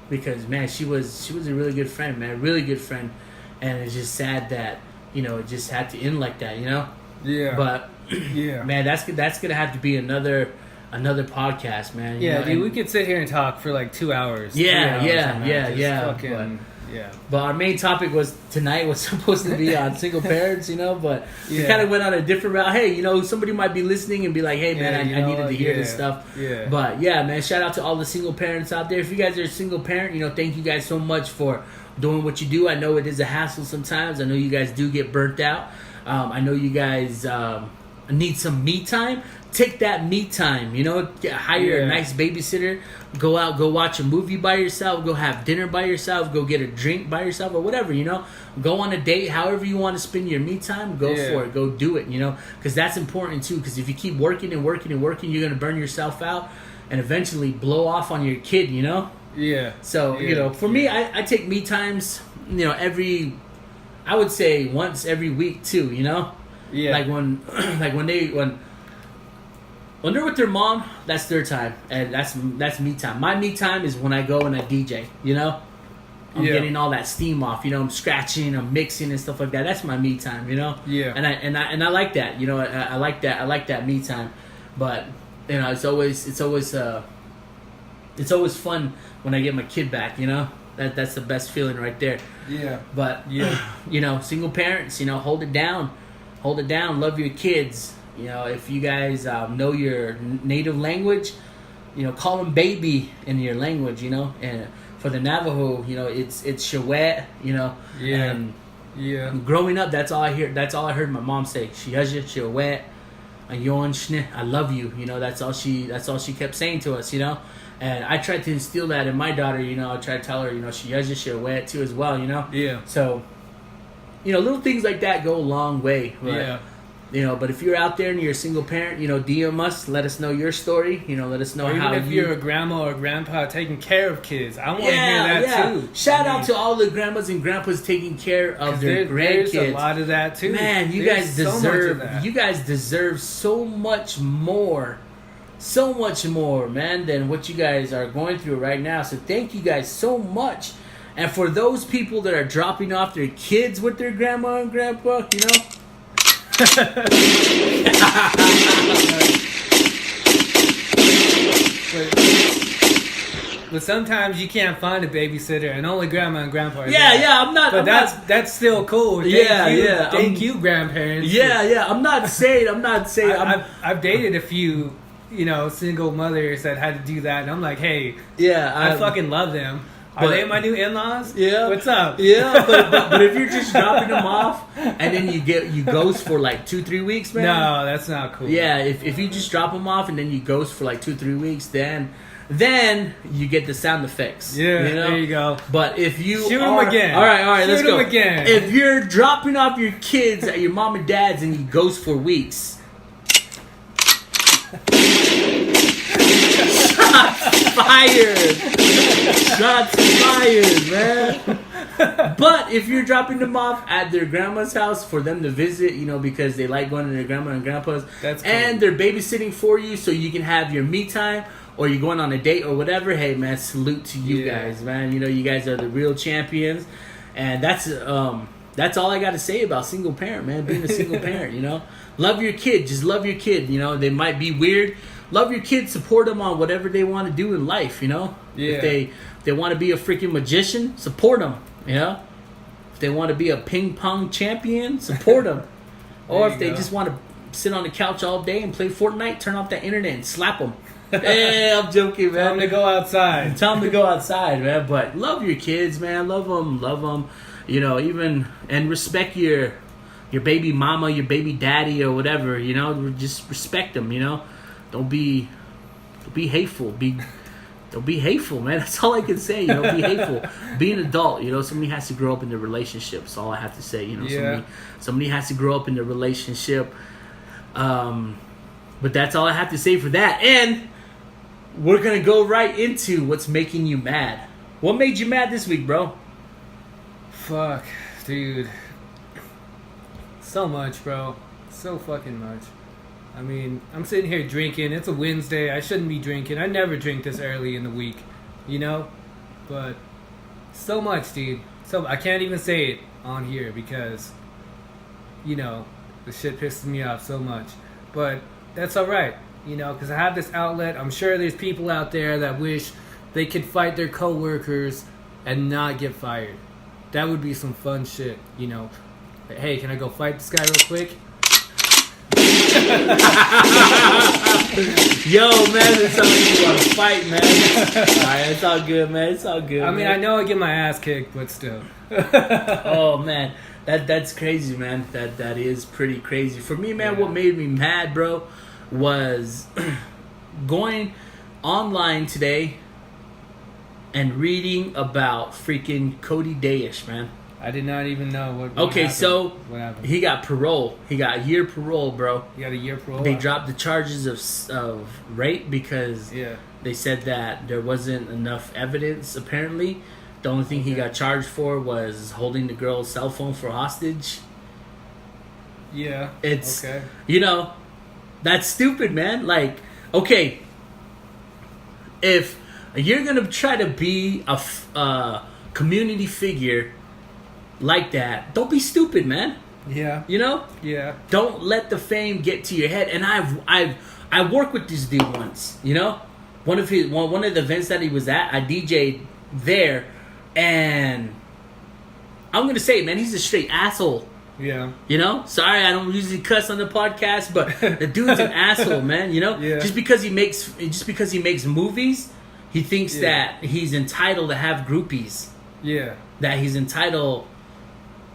because, man, she was a really good friend, man, really good friend, and it's just sad that, it just had to end like that, Yeah. But, man, that's gonna have to be another podcast, man. Yeah, dude, we could sit here and talk for like 2 hours. Yeah. Fucking, But our main topic tonight was supposed to be on single parents, but we kind of went on a different route. Hey, somebody might be listening and be like, hey, man, I needed to hear this stuff. Yeah. But, yeah, man, shout out to all the single parents out there. If you guys are a single parent, thank you guys so much for doing what you do. I know it is a hassle sometimes. I know you guys do get burnt out. I know you guys need some me time. Take that me time, hire a nice babysitter, go out, go watch a movie by yourself, go have dinner by yourself, go get a drink by yourself, or whatever, go on a date, however you want to spend your me time, go for it, go do it, because that's important too, because if you keep working and working and working, you're going to burn yourself out and eventually blow off on your kid, So, for me, I take me times, I would say once every week too, like when they're with their mom, that's their time, and that's me time. My me time is when I go and I DJ. I'm getting all that steam off. I'm scratching, I'm mixing and stuff like that. That's my me time. Yeah. And I like that. I like that. I like that me time. But it's always fun when I get my kid back. That's the best feeling right there. Yeah. But single parents, hold it down, love your kids. If you guys know your native language, call them baby in your language, and for the Navajo, it's shawet, and growing up, that's all I heard my mom say. Shiyajah, shawet, ayon shne, I love you, that's all she kept saying to us, and I tried to instill that in my daughter, I tried to tell her, shiyajah, shawet too as well, So, little things like that go a long way. But, but if you're out there and you're a single parent, DM us, let us know your story, let us know or how even if you're a grandma or a grandpa taking care of kids. I want to hear that too. Shout out to all the grandmas and grandpas taking care of their grandkids. There's a lot of that too. Man, you guys deserve so much more. So much more, man, than what you guys are going through right now. So thank you guys so much. And for those people that are dropping off their kids with their grandma and grandpa, But sometimes you can't find a babysitter, and only grandma and grandpa are there. I'm not. But that's still cool. Thank you, grandparents. I'm not saying. I've dated a few, single mothers that had to do that, and I'm like, hey, I fucking love them. Are they my new in-laws? Yeah. What's up? Yeah, but if you're just dropping them off and then you ghost for like 2-3 weeks, man. No, that's not cool. Yeah, if you just drop them off and then you ghost for like 2-3 weeks, then you get the sound effects. Yeah, there you go. But if you shoot them again. All right, let's go. Shoot them again. If you're dropping off your kids at your mom and dad's and you ghost for weeks. Shots fired, man. But if you're dropping them off at their grandma's house for them to visit, you know, because they like going to their grandma and grandpa's, That's cool. and they're babysitting for you so you can have your me time, or you're going on a date or whatever, hey, man, salute to you guys, man. You know, you guys are the real champions. And that's all I got to say about single parent, man, being a single parent, you know. Love your kid. Just love your kid, you know. They might be weird. Love your kid. Support them on whatever they want to do in life, you know. Yeah. If they want to be a freaking magician, support them, you know. If they want to be a ping pong champion, support them. Or if they just want to sit on the couch all day and play Fortnite, turn off the internet and slap them. Hey, I'm joking, man. Tell them to go outside. Tell them to go outside, man. But love your kids, man. Love them. You know, and respect your baby mama, your baby daddy, or whatever. You know, just respect them. You know, don't be hateful. Don't be hateful, man. That's all I can say. You know, be hateful. Be an adult. You know, somebody has to grow up in their relationship. That's all I have to say. You know, somebody has to grow up in their relationship. But that's all I have to say for that. And we're gonna go right into what's making you mad. What made you mad this week, bro? Fuck, dude. So much, bro. So fucking much. I mean, I'm sitting here drinking. It's a Wednesday. I shouldn't be drinking. I never drink this early in the week, you know? But so much, dude. So I can't even say it on here because, you know, the shit pisses me off so much. But that's all right, you know, because I have this outlet. I'm sure there's people out there that wish they could fight their coworkers and not get fired. That would be some fun shit, you know. Hey, can I go fight this guy real quick? Yo, man, it's something you want to fight, man. Alright, it's all good, man. It's all good. I mean, man. I know I get my ass kicked, but still. Oh, man. That's crazy, man. That is pretty crazy. For me, man, what made me mad, bro, was going online today and reading about freaking Cody Dayish, man. I did not even know what Okay, happened. so What happened? he got parole. He got a year parole, bro. You got a year parole? They dropped the charges of rape because they said that there wasn't enough evidence, apparently. The only thing he got charged for was holding the girl's cell phone for hostage. Yeah. It's, okay. you know, that's stupid, man. Like, okay, if you're going to try to be a community figure like that, don't be stupid, man. Yeah. You know? Yeah. Don't let the fame get to your head. And I worked with this dude once, you know? One of the events that he was at, I DJ'd there, and I'm gonna say it, man, he's a straight asshole. Yeah. You know? Sorry, I don't usually cuss on the podcast, but the dude's an asshole, man, you know? Yeah. Just because he makes movies, he thinks that he's entitled to have groupies. Yeah. That he's entitled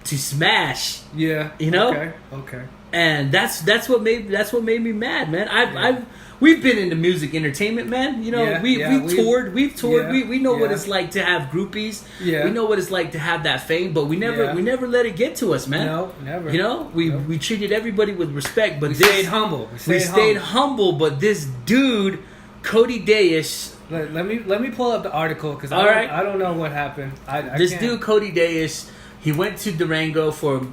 to smash. Yeah. You know? Okay. And that's what made me mad, man. We've been into music entertainment, man. You know, we've toured. Yeah, we know what it's like to have groupies. Yeah. We know what it's like to have that fame, but we never let it get to us, man. No, never. You know, we treated everybody with respect, but we stayed humble. We stayed humble, but this dude, Cody Dayish. Let me pull up the article because I don't know what happened. This dude, Cody Dayish, he went to Durango for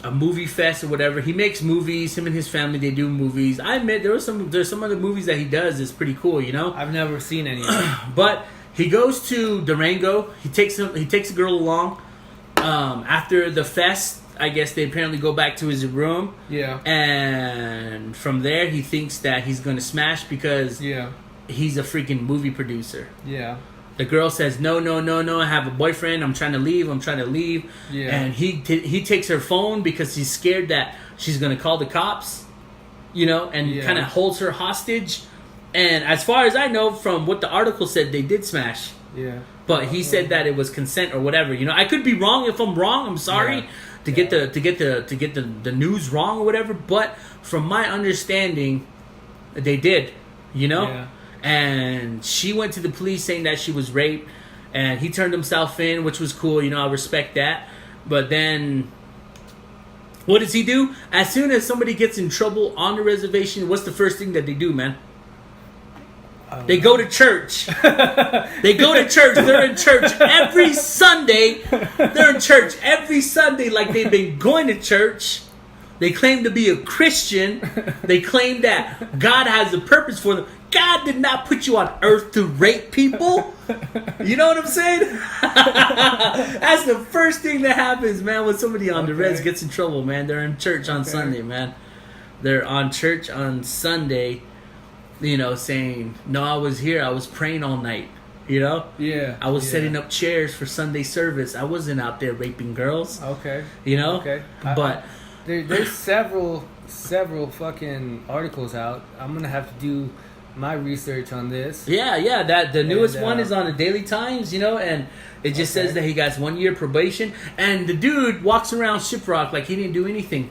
a movie fest or whatever. He makes movies. Him and his family, they do movies. I admit there's some other movies that he does that's pretty cool, you know. I've never seen any of them. But he goes to Durango. He takes a girl along. After the fest, I guess they apparently go back to his room. Yeah. And from there, he thinks that he's gonna smash because he's a freaking movie producer. Yeah. The girl says, no, I have a boyfriend. I'm trying to leave. Yeah. And he takes her phone because he's scared that she's going to call the cops, you know, and kind of holds her hostage. And as far as I know from what the article said, they did smash. Yeah. But he said that it was consent or whatever. You know, I could be wrong. If I'm wrong, I'm sorry to get the news wrong or whatever. But from my understanding, they did, you know? Yeah. And she went to the police saying that she was raped, and he turned himself in, which was cool. You know, I respect that. But then, what does he do? As soon as somebody gets in trouble on the reservation, what's the first thing that they do, man? They go to church. They go to church. They're in church every Sunday. They're in church every Sunday like they've been going to church. They claim to be a Christian. They claim that God has a purpose for them. God did not put you on earth to rape people. You know what I'm saying? That's the first thing that happens, man, when somebody on the Reds gets in trouble, man. They're in church on Sunday, man. They're on church on Sunday, you know, saying, no, I was here. I was praying all night, you know? Yeah. I was setting up chairs for Sunday service. I wasn't out there raping girls. Okay. You know? Okay. But there's several fucking articles out. I'm going to have to do my research on this. Yeah, that the newest one is on the Daily Times, you know, and it just says that he got 1 year probation, and the dude walks around Shiprock like he didn't do anything,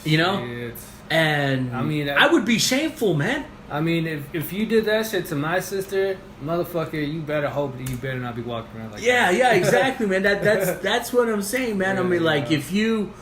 you know. And I mean, I would be shameful, man. I mean, if you did that shit to my sister, motherfucker, you better hope that you better not be walking around like that. Yeah, exactly, man. That's what I'm saying, man. I mean, like, if you,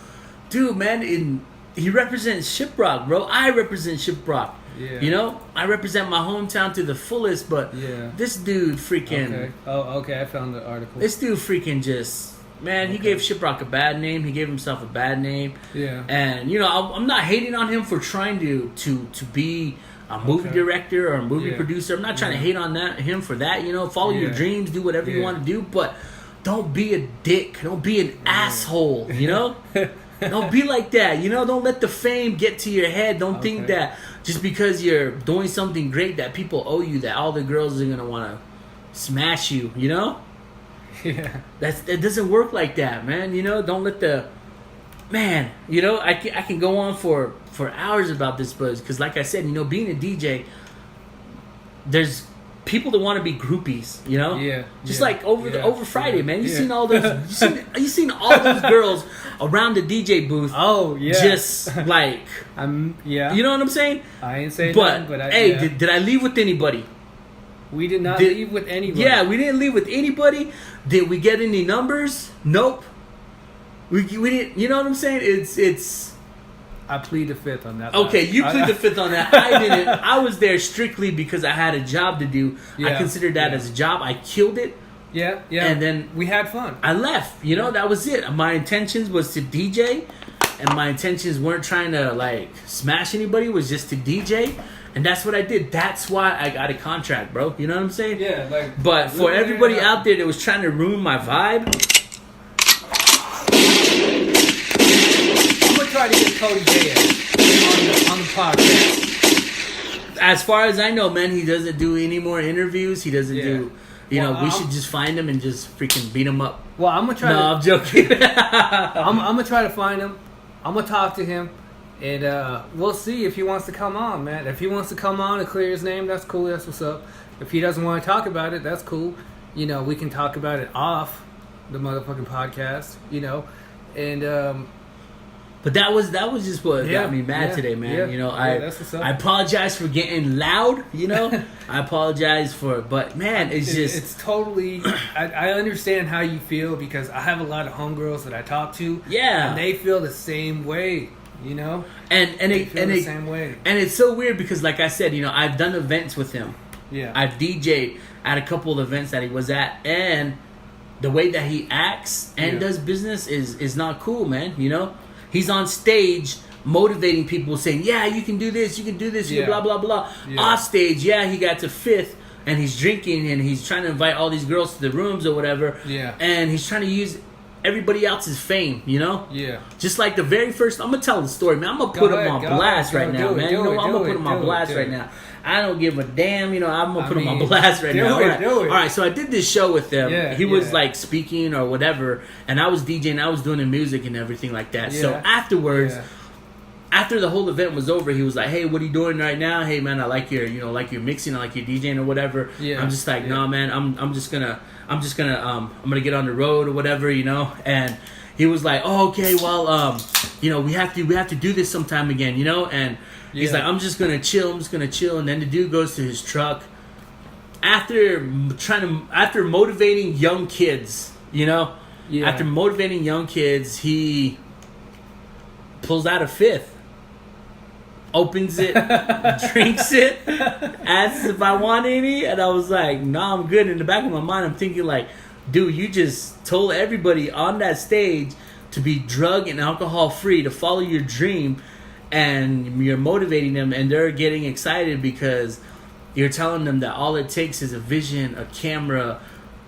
dude, man, he represents Shiprock, bro. I represent Shiprock. Yeah. You know, I represent my hometown to the fullest, but this dude freaking... Okay. Oh, okay, I found the article. This dude freaking just... Man, he gave Shiprock a bad name. He gave himself a bad name. Yeah. And, you know, I'm not hating on him for trying to be a movie director or a movie producer. I'm not trying to hate on him for that, you know. Follow your dreams, do whatever you want to do, but don't be a dick. Don't be an asshole, you know? Don't be like that, you know. Don't let the fame get to your head. Don't think that just because you're doing something great that people owe you, that all the girls are gonna want to smash you, you know. Yeah, it doesn't work like that, man. You know, don't let the man. You know, I can go on for hours about this, but because like I said, you know, being a DJ, there's people that want to be groupies, you know. Yeah. Just like over Friday, man. You seen all those? You seen all those girls around the DJ booth? Oh yeah. Just like You know what I'm saying? I ain't saying but nothing, hey, did I leave with anybody? We did not leave with anybody. Yeah, we didn't leave with anybody. Did we get any numbers? Nope. We didn't. You know what I'm saying? It's. I plead the fifth on that. Okay, you plead the fifth on that. I didn't. I was there strictly because I had a job to do. Yeah, I considered that as a job. I killed it. Yeah. And then we had fun. I left. You know, that was it. My intentions was to DJ, and my intentions weren't trying to like smash anybody. It was just to DJ. And that's what I did. That's why I got a contract, bro. You know what I'm saying? Yeah, like. But for everybody out there that was trying to ruin my vibe, I'm gonna try to get Cody J on the podcast. As far as I know, man, he doesn't do any more interviews. He doesn't do. You know, we should just find him and just freaking beat him up. Well, I'm gonna try. No, I'm joking. I'm gonna try to find him. I'm gonna talk to him. And we'll see if he wants to come on, man. If he wants to come on and clear his name, that's cool. That's what's up. If he doesn't want to talk about it, that's cool. You know, we can talk about it off the motherfucking podcast. You know, and but that was just what got me mad today, man. Yeah, you know, that's what's up. I apologize for getting loud. You know, I apologize but man, it's totally. I understand how you feel because I have a lot of homegirls that I talk to. Yeah, and they feel the same way. You know, and the same way. And it's so weird because, like I said, you know, I've done events with him. Yeah, I've DJ'd at a couple of events that he was at, and the way that he acts and does business is not cool, man. You know, he's on stage motivating people, saying, "Yeah, you can do this, you can do this, you can blah blah blah." Yeah. Off stage, he got to fifth, and he's drinking, and he's trying to invite all these girls to the rooms or whatever. Yeah, and he's trying to use everybody else's fame, you know? Yeah. Just like the very first... I'm going to tell the story, man. I'm going to put him on blast right now, man. You know, I'm going to put him on blast right now. I don't give a damn, you know, I'm going to put him on blast right now. All right, so I did this show with him. Yeah, he was, like, speaking or whatever, and I was DJing, I was doing the music and everything like that. So afterwards... After the whole event was over, he was like, "Hey, what are you doing right now? Hey, man, I like your, you know, like your mixing, I like your DJing or whatever." Yeah. I'm just like, "No, man, I'm gonna get on the road or whatever, you know." And he was like, "Oh, okay, well, you know, we have to do this sometime again, you know." And he's like, I'm just gonna chill. And then the dude goes to his truck. After motivating young kids, you know, after motivating young kids, he pulls out a fifth. opens it, drinks it, asks if I want any, and I was like, "No, I'm good." In the back of my mind, I'm thinking like, "Dude, you just told everybody on that stage to be drug and alcohol free, to follow your dream, and you're motivating them, and they're getting excited because you're telling them that all it takes is a vision, a camera,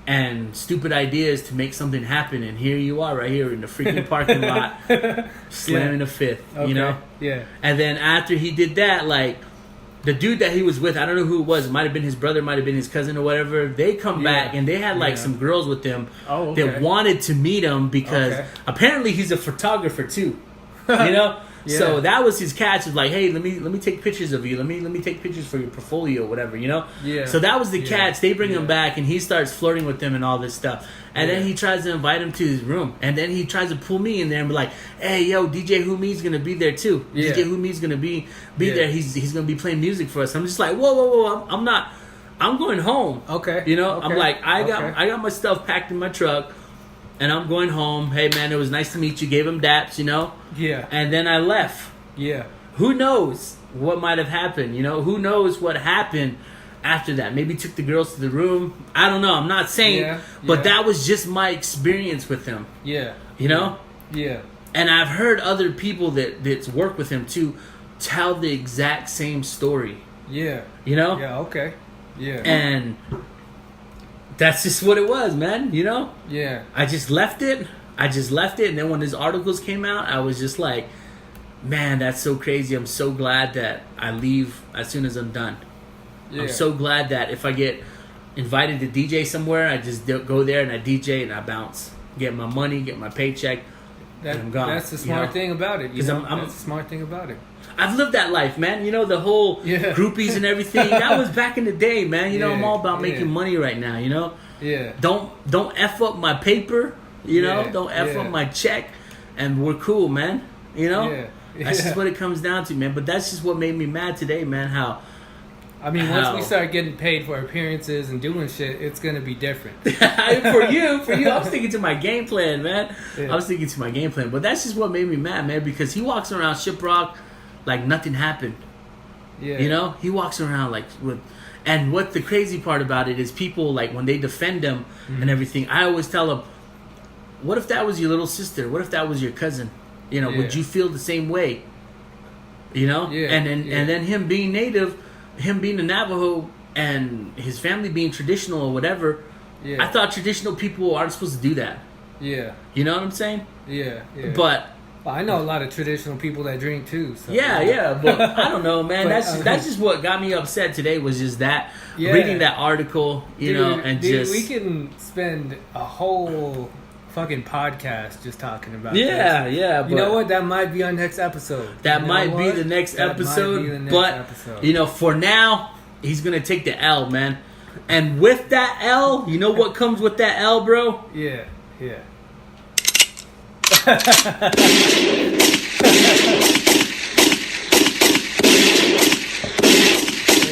and stupid ideas to make something happen. And here you are, right here in the freaking parking lot, slamming a fifth, you know?" Yeah. And then after he did that, like, the dude that he was with, I don't know who it was. It might have been his brother, might have been his cousin or whatever. They come back and they had like some girls with them that wanted to meet him because apparently he's a photographer too. You know? So that was his catch. Was like, hey, let me take pictures of you. Let me take pictures for your portfolio, or whatever, you know? Yeah. So that was the catch. They bring him back and he starts flirting with them and all this stuff. And then he tries to invite him to his room. And then he tries to pull me in there and be like, hey, yo, DJ Who-Me's gonna be there too. DJ Who-Me's gonna be there. He's gonna be playing music for us. I'm just like, whoa, I'm not. I'm going home. Okay. You know, I'm like, I got my stuff packed in my truck. And I'm going home. Hey, man, it was nice to meet you. Gave him daps, you know? Yeah. And then I left. Yeah. Who knows what might have happened, you know? Who knows what happened after that? Maybe took the girls to the room. I don't know. I'm not saying. But that was just my experience with him. Yeah. You know? Yeah. And I've heard other people that's worked with him, too, tell the exact same story. Yeah. You know? Yeah, okay. Yeah. And that's just what it was, man, you know? Yeah. I just left it. And then when his articles came out, I was just like, man, that's so crazy. I'm so glad that I leave as soon as I'm done. Yeah. I'm so glad that if I get invited to DJ somewhere, I just go there and I DJ and I bounce. Get my money, get my paycheck, and I'm gone. That's the smart thing about it. Because that's the smart thing about it. I've lived that life, man. You know, the whole groupies and everything. That was back in the day, man. You know, I'm all about making money right now, you know? Yeah. Don't F up my paper, you know? Don't F up my check, and we're cool, man. You know? Yeah. That's just what it comes down to, man. But that's just what made me mad today, man. Once we start getting paid for appearances and doing shit, it's gonna be different. for you, I was thinking to my game plan, man. Yeah. I was thinking to my game plan. But that's just what made me mad, man, because he walks around Shiprock like nothing happened. Yeah. You know? He walks around like with... And what the crazy part about it is people, like, when they defend him and everything, I always tell them, what if that was your little sister? What if that was your cousin? You know, would you feel the same way? You know? Yeah. And then him being native, him being a Navajo, and his family being traditional or whatever, I thought traditional people aren't supposed to do that. Yeah. You know what I'm saying? Yeah. But... Well, I know a lot of traditional people that drink too. So. Yeah, but I don't know, man. That's just what got me upset today was just that reading that article, you know, and dude, we can spend a whole fucking podcast just talking about this. Yeah. But you know what? That might be our next episode. That might be the next episode. But you know, for now, he's gonna take the L, man. And with that L, you know what comes with that L, bro? Yeah. There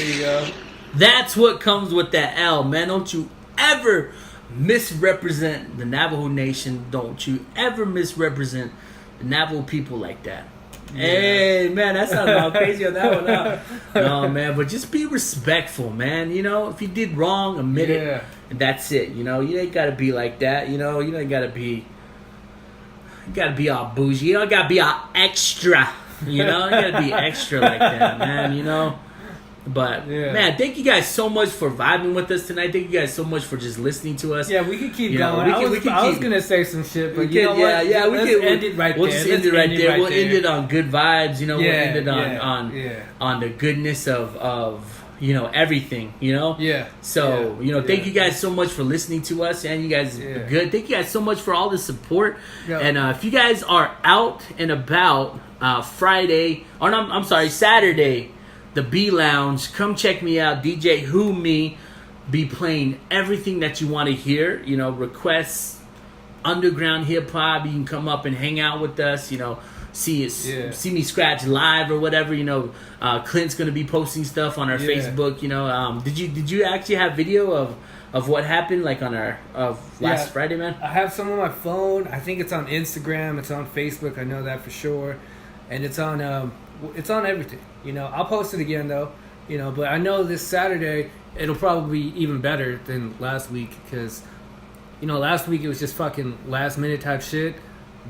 you go. That's what comes with that L, man. Don't you ever misrepresent the Navajo Nation. Don't you ever misrepresent the Navajo people like that. Yeah. Hey, man, that sounds all crazy on that one. No, man, but just be respectful, man. You know, if you did wrong, admit it, and that's it. You know, you ain't got to be like that. You know, you ain't got to be... You gotta be all bougie. You don't gotta be all extra. You know? You gotta be extra like that, man. You know? But, man, thank you guys so much for vibing with us tonight. Thank you guys so much for just listening to us. Yeah, we can keep going. I was going to say some shit, but you know what? Yeah, we can end it right there. We'll just end it right there. We'll end it on good vibes. You know, we'll end it on the goodness of you know, everything, you know? Yeah. So, you know, thank you guys so much for listening to us, and you guys are good. Thank you guys so much for all the support. Yeah. And if you guys are out and about Saturday, the B Lounge, come check me out. DJ Who Me be playing everything that you want to hear. You know, requests, underground hip hop. You can come up and hang out with us, you know. See me scratch live or whatever, you know. Clint's gonna be posting stuff on our Facebook, you know. Did you actually have video of what happened, like on our last Friday, man? I have some on my phone. I think it's on Instagram. It's on Facebook. I know that for sure. and it's on everything. You know, I'll post it again though. You know, but I know this Saturday it'll probably be even better than last week because, you know, last week it was just fucking last minute type shit,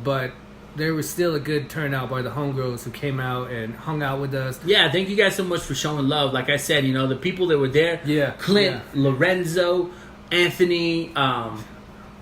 but there was still a good turnout by the homegirls who came out and hung out with us. Yeah, thank you guys so much for showing love. Like I said, you know, the people that were there, Clint, Lorenzo, Anthony,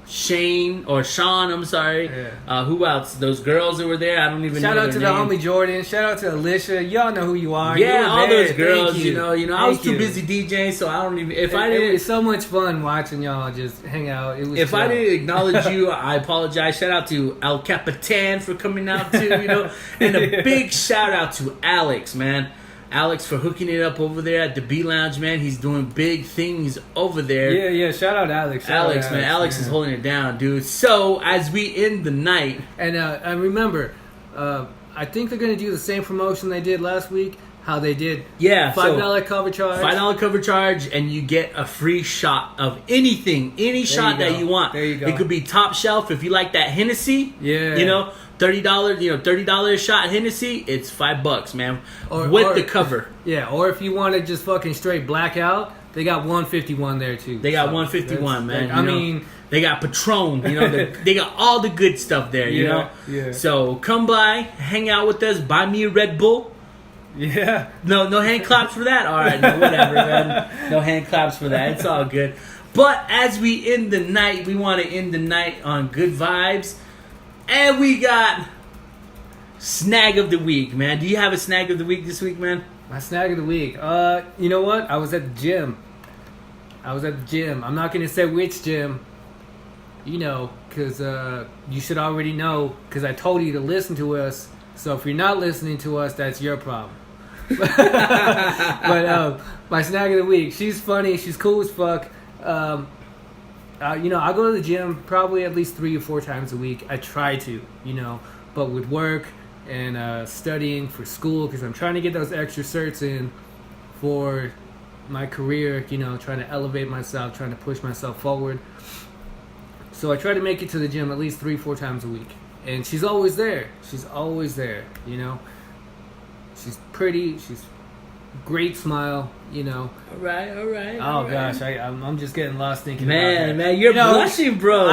Sean, I'm sorry. Yeah. Who else? Those girls that were there, I don't even know. Shout out to their name. the homie Jordan. Shout out to Alicia. Y'all know who you are. Yeah, you all there. those girls. Thank you know. I was too busy DJing, so I don't even. It was so much fun watching y'all just hang out. It was. If I didn't acknowledge you, I apologize. Shout out to El Capitan for coming out too. You know, and a big shout out to Alex, man. Alex for hooking it up over there at the B Lounge, man. He's doing big things over there. Yeah. Shout out Alex. Alex is holding it down, dude. So as we end the night, and remember, I think they're gonna do the same promotion they did last week. How they did, $5 cover charge, $5 cover charge, and you get a free shot of anything, any shot that you want. There you go. It could be top shelf if you like that Hennessy. Yeah, you know. $30 shot Hennessy, it's $5, man. Or the cover. Yeah, or if you want to just fucking straight blackout, they got 151 there too. They got 151, man. I mean, they got Patron, you know, they got all the good stuff there, you know? Yeah. So come by, hang out with us, buy me a Red Bull. Yeah. No hand claps for that? Alright, no, whatever, man. No hand claps for that. It's all good. But as we end the night, we want to end the night on good vibes. And we got snag of the week, man. Do you have a snag of the week this week, man? My snag of the week. You know what? I was at the gym. I'm not going to say which gym, you know, because you should already know, because I told you to listen to us. So if you're not listening to us, that's your problem. But my snag of the week, she's funny. She's cool as fuck. You know, I go to the gym probably at least 3 or 4 times a week. I try to, you know, but with work and studying for school, because I'm trying to get those extra certs in for my career, you know, trying to elevate myself, trying to push myself forward. So I try to make it to the gym at least 3-4 times a week. And she's always there. You know. She's pretty. She's great smile, you know. All right. Oh gosh, I'm just getting lost thinking. Man, you're blushing, bro.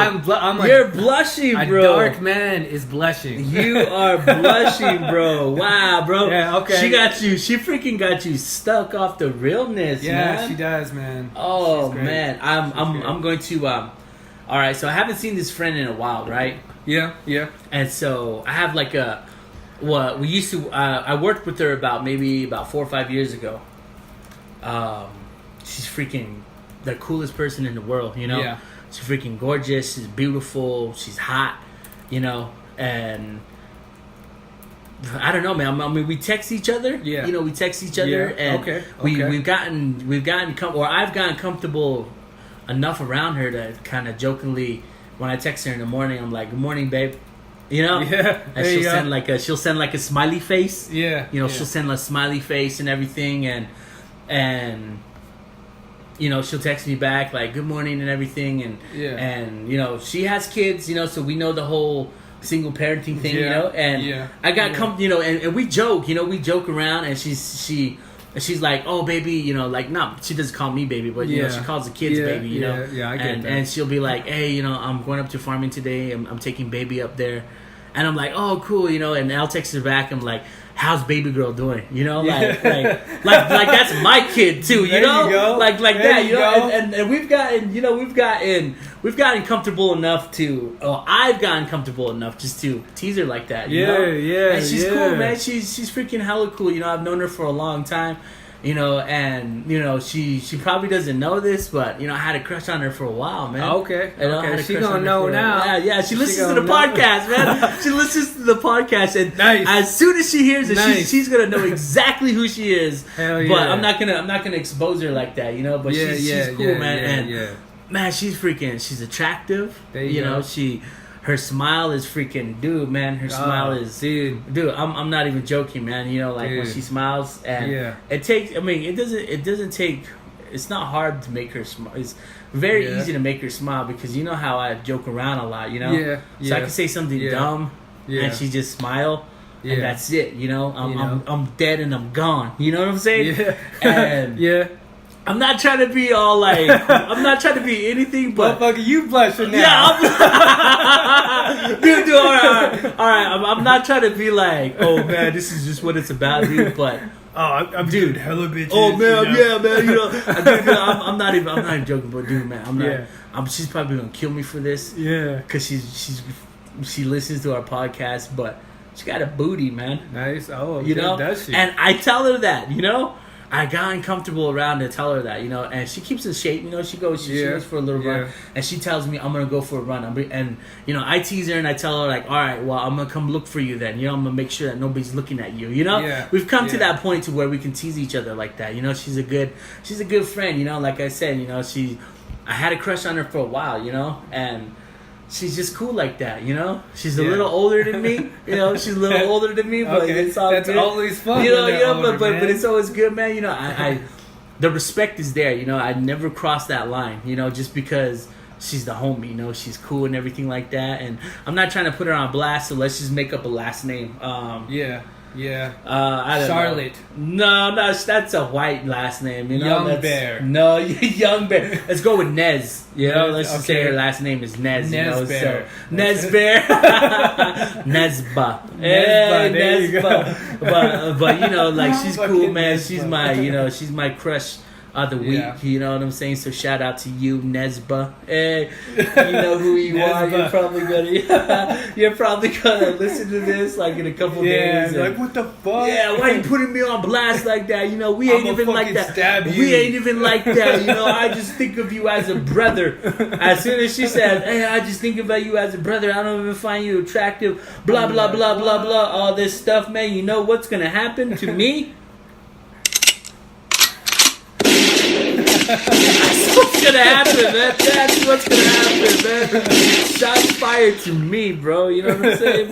You're blushing, bro. A dark man is blushing. You are blushing, bro. Wow, bro. Yeah, okay. She freaking got you stuck off the realness, man. Yeah, she does, man. Oh man, I'm going to all right. So I haven't seen this friend in a while, right? Yeah. And so I have like we used to. I worked with her about 4 or 5 years ago. She's freaking the coolest person in the world, you know. Yeah. She's freaking gorgeous. She's beautiful. She's hot, you know. And I don't know, man. I mean, we text each other. Yeah. You know, we text each other, and I've gotten comfortable enough around her to kind of jokingly, when I text her in the morning, I'm like, "Good morning, babe." You know, and she'll send like a smiley face. Yeah, you know, she'll send a smiley face and everything, and you know, she'll text me back like good morning and everything, and you know, she has kids, you know, so we know the whole single parenting thing, you know, and I got you know, and we joke around, and she's like, oh baby, you know, like she doesn't call me baby, but you know, she calls the kids baby, you know. Yeah, I get that. And she'll be like, hey, you know, I'm going up to farming today. I'm taking baby up there, and I'm like, oh cool, you know. And I'll text her back. I'm like, how's baby girl doing? You know, like that's my kid too. You know, you go. like there that. You know, go. and we've gotten comfortable enough to. Oh, I've gotten comfortable enough just to tease her like that. You know? And she's cool, man. She's freaking hella cool. You know, I've known her for a long time. You know, and you know, she probably doesn't know this, but you know, I had a crush on her for a while, man. Okay. She gonna know now. Yeah. She listens to the podcast, man. She listens to the podcast, and as soon as she hears it, she's gonna know exactly who she is. Hell yeah. But I'm not gonna expose her like that, you know. But she's cool, man. Man, she's attractive. You know, her smile is freaking, dude, man. Her smile is, dude. I'm not even joking, man. You know, like when she smiles, and it takes. I mean, it doesn't take. It's not hard to make her smile. It's very easy to make her smile because you know how I joke around a lot, you know. So I can say something dumb, and she just smile. and that's it. You know, I'm dead and I'm gone. You know what I'm saying? Yeah. And yeah. I'm not trying to be all like, I'm not trying to be anything, but motherfucker, you blushing now. yeah, dude, all right. I'm not trying to be like, oh man, this is just what it's about, dude. But I'm dude, hella bitches. oh man, you know? yeah, man, you know, dude, I'm not even joking, but dude, man, I'm not. Yeah. She's probably gonna kill me for this, Yeah. because she listens to our podcast, but she got a booty, man. Nice. Oh, You know, does she? and I tell her that, you know. I got uncomfortable around to tell her that, you know, and she keeps in shape, you know. She goes for a little run, and she tells me I'm gonna go for a run. And you know, I tease her and I tell her like, all right, well, I'm gonna come look for you then. You know, I'm gonna make sure that nobody's looking at you. You know, we've come to that point to where we can tease each other like that. You know, she's a good friend. You know, like I said, you know, I had a crush on her for a while. You know, and she's just cool like that, you know. She's a little older than me, you know. She's a little older than me, but it's all that's good. always fun, you know. older, But it's always good, man. You know, I the respect is there. You know, I never cross that line. You know, just because she's the homie. You know, she's cool and everything like that. And I'm not trying to put her on blast, so let's just make up a last name. Yeah. I don't Charlotte. know. No, that's a white last name. You know, Young Bear. No, Young Bear. Let's go with Nez. You know, let's just say her last name is Nez. Nez you know, Bear. so Nez Bear, Nezba. Nezba, there you go. But you know, like she's cool, Fucking man. Nezba. She's she's my crush of the week. You know what I'm saying? So shout out to you, Nezba. Hey, you know who you are. You're probably gonna listen to this like in a couple days. Yeah, like what the fuck? Yeah, why you putting me on blast like that? You know, we ain't even like that. We ain't even like that. You know, I just think of you as a brother. As soon as she said, "Hey, I just think about you as a brother. I don't even find you attractive." Blah blah blah blah blah. All this stuff, man. You know what's gonna happen to me? That's what's gonna happen, man. That's what's gonna happen, man. Shots fired to me, bro. You know what I'm saying?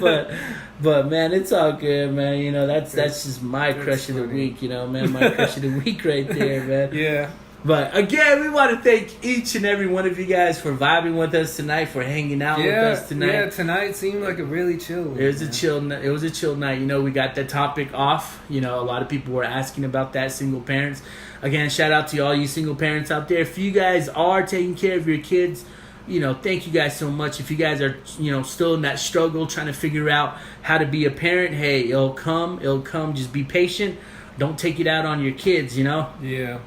But man, it's all good, man. You know, that's just my crush of the week. You know, man, my crush of the week right there, man. Yeah. But again, we want to thank each and every one of you guys for vibing with us tonight, for hanging out with us tonight. Yeah, tonight seemed like a really chill week. It was a chill night. You know, we got the topic off. You know, a lot of people were asking about that, single parents. Again, shout out to all you single parents out there. If you guys are taking care of your kids, you know, thank you guys so much. If you guys are, you know, still in that struggle, trying to figure out how to be a parent, hey, it'll come. Just be patient. Don't take it out on your kids, you know? Yeah.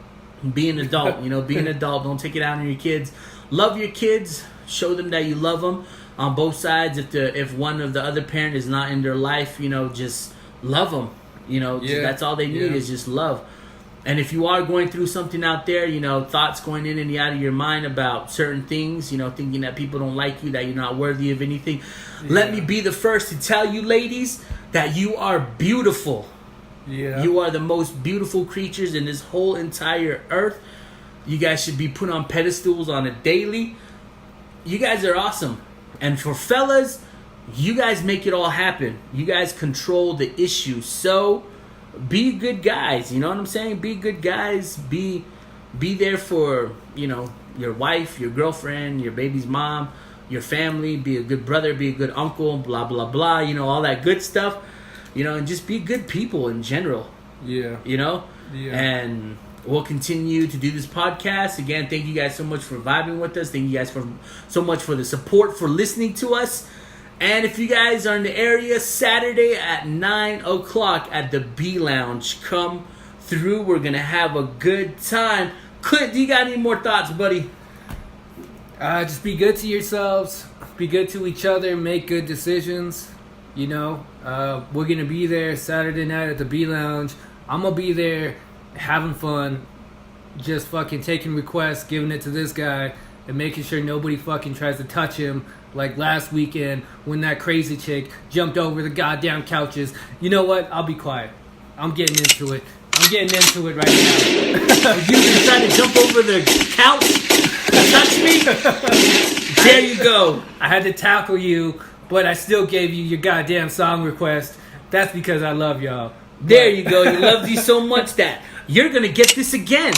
Be an adult, you know, be an adult. Don't take it out on your kids. Love your kids. Show them that you love them on both sides. If one of the other parent is not in their life, you know, just love them. You know, that's all they need is just love. And if you are going through something out there, you know, thoughts going in and out of your mind about certain things, you know, thinking that people don't like you, that you're not worthy of anything, let me be the first to tell you, ladies, that you are beautiful. Yeah. You are the most beautiful creatures in this whole entire earth. You guys should be put on pedestals on a daily. You guys are awesome. And for fellas, you guys make it all happen. You guys control the issue. So be good guys. You know what I'm saying? Be good guys. Be there for, you know, your wife, your girlfriend, your baby's mom, your family. Be a good brother, be a good uncle, blah, blah, blah. You know, all that good stuff. You know, and just be good people in general. Yeah. You know? Yeah. And we'll continue to do this podcast. Again, thank you guys so much for vibing with us. Thank you guys so much for the support, for listening to us. And if you guys are in the area, Saturday at 9 o'clock at the B Lounge, come through. We're going to have a good time. Clint, do you got any more thoughts, buddy? Just be good to yourselves. Be good to each other. Make good decisions. You know, we're going to be there Saturday night at the B Lounge. I'm going to be there having fun, just fucking taking requests, giving it to this guy, and making sure nobody fucking tries to touch him like last weekend when that crazy chick jumped over the goddamn couches. You know what? I'll be quiet. I'm getting into it. I'm getting into it right now. You can try to jump over the couch and touch me? There you go. I had to tackle you, but I still gave you your goddamn song request. That's because I love y'all. There you go. You love these so much that you're going to get this again.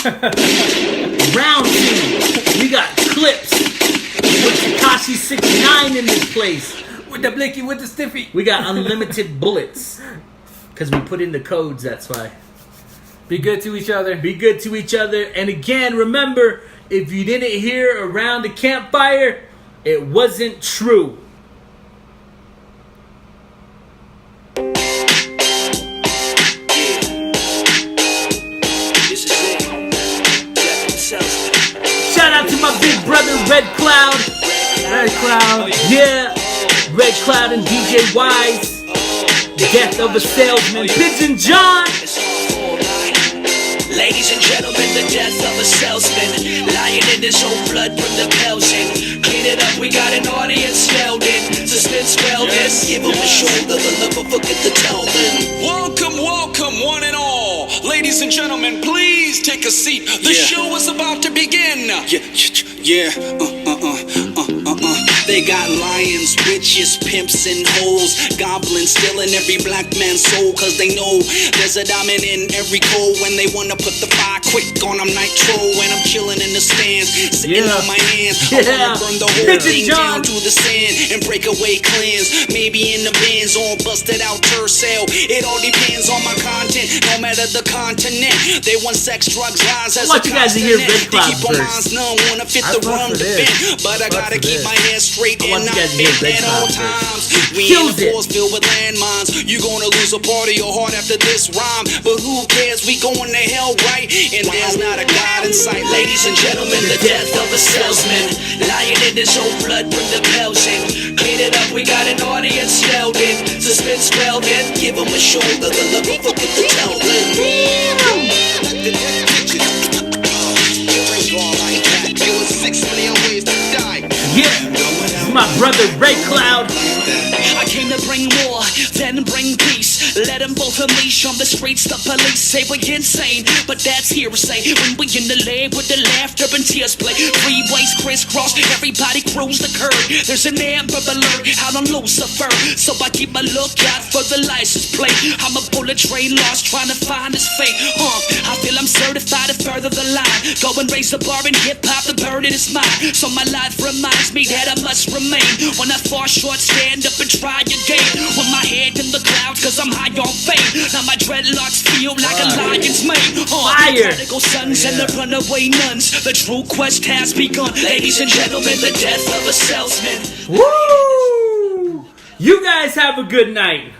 Round 2. We got clips with Tekashi 6ix9ine in this place. With the blicky, with the stiffy. We got unlimited bullets. Because we put in the codes, that's why. Be good to each other. Be good to each other. And again, remember, if you didn't hear around the campfire, it wasn't true. Shout out to my big brother, Red Cloud. Red Cloud. Yeah. Red Cloud and DJ Wise. Death of a Salesman. Pigeon John. Ladies and gentlemen, the death of a salesman. Lying in his own blood from the Belgian. Clean it up, we got an audience yelled in. Suspense wellness, give him a shoulder, the never forget the tell them. Welcome, welcome, one and all. Ladies and gentlemen, please take a seat. The show is about to begin. They got lions, witches, pimps, and hoes. Goblins stealing every black man's soul. Cause they know there's a diamond in every coal. When they wanna put the fire quick on, I'm nitro. When I'm chilling in the stands, sitting on my hands. I wanna burn the whole thing down to the sand and break away clans. Maybe in the bands, all busted out Tercel. It all depends on my content, no matter the continent. They want sex, drugs, lies as a guys to hear Red They Cloud keep on verse. minds numb, wanna fit the wrong defend. But I gotta keep my hands straight and not bent at all times. We in the force filled with landmines. You gonna lose a part of your heart after this rhyme. But who cares? We going to hell, right? And there's not a God in sight. Ladies and gentlemen, the death of a salesman. Lying in his own blood from the Belgian. Clean it up, we got an audience yelled in. Suspense well then, give him a shoulder. The love of the tell Yeah, my brother Red Cloud. I came to bring war, then bring peace. Let them both unleash on the streets. The police say we're insane, but that's hearsay. When we in the lab with the laughter and tears play. Freeways crisscross, everybody cruise the curb. There's an amber alert out on Lucifer, so I keep my lookout for the license plate. I'm a bullet train lost trying to find his fate. I feel I'm certified to further the line. Go and raise the bar in hip-hop, the burden is mine. So my life reminds me that I must remain. When I fall short, stand up and try again. With my head in the clouds, cause I'm high on fame. Now my dreadlocks feel like a lion's mane. Fire! Prodigal sons and the runaway nuns. The true quest has begun. Ladies and gentlemen, the death of a salesman. Woo! You guys have a good night.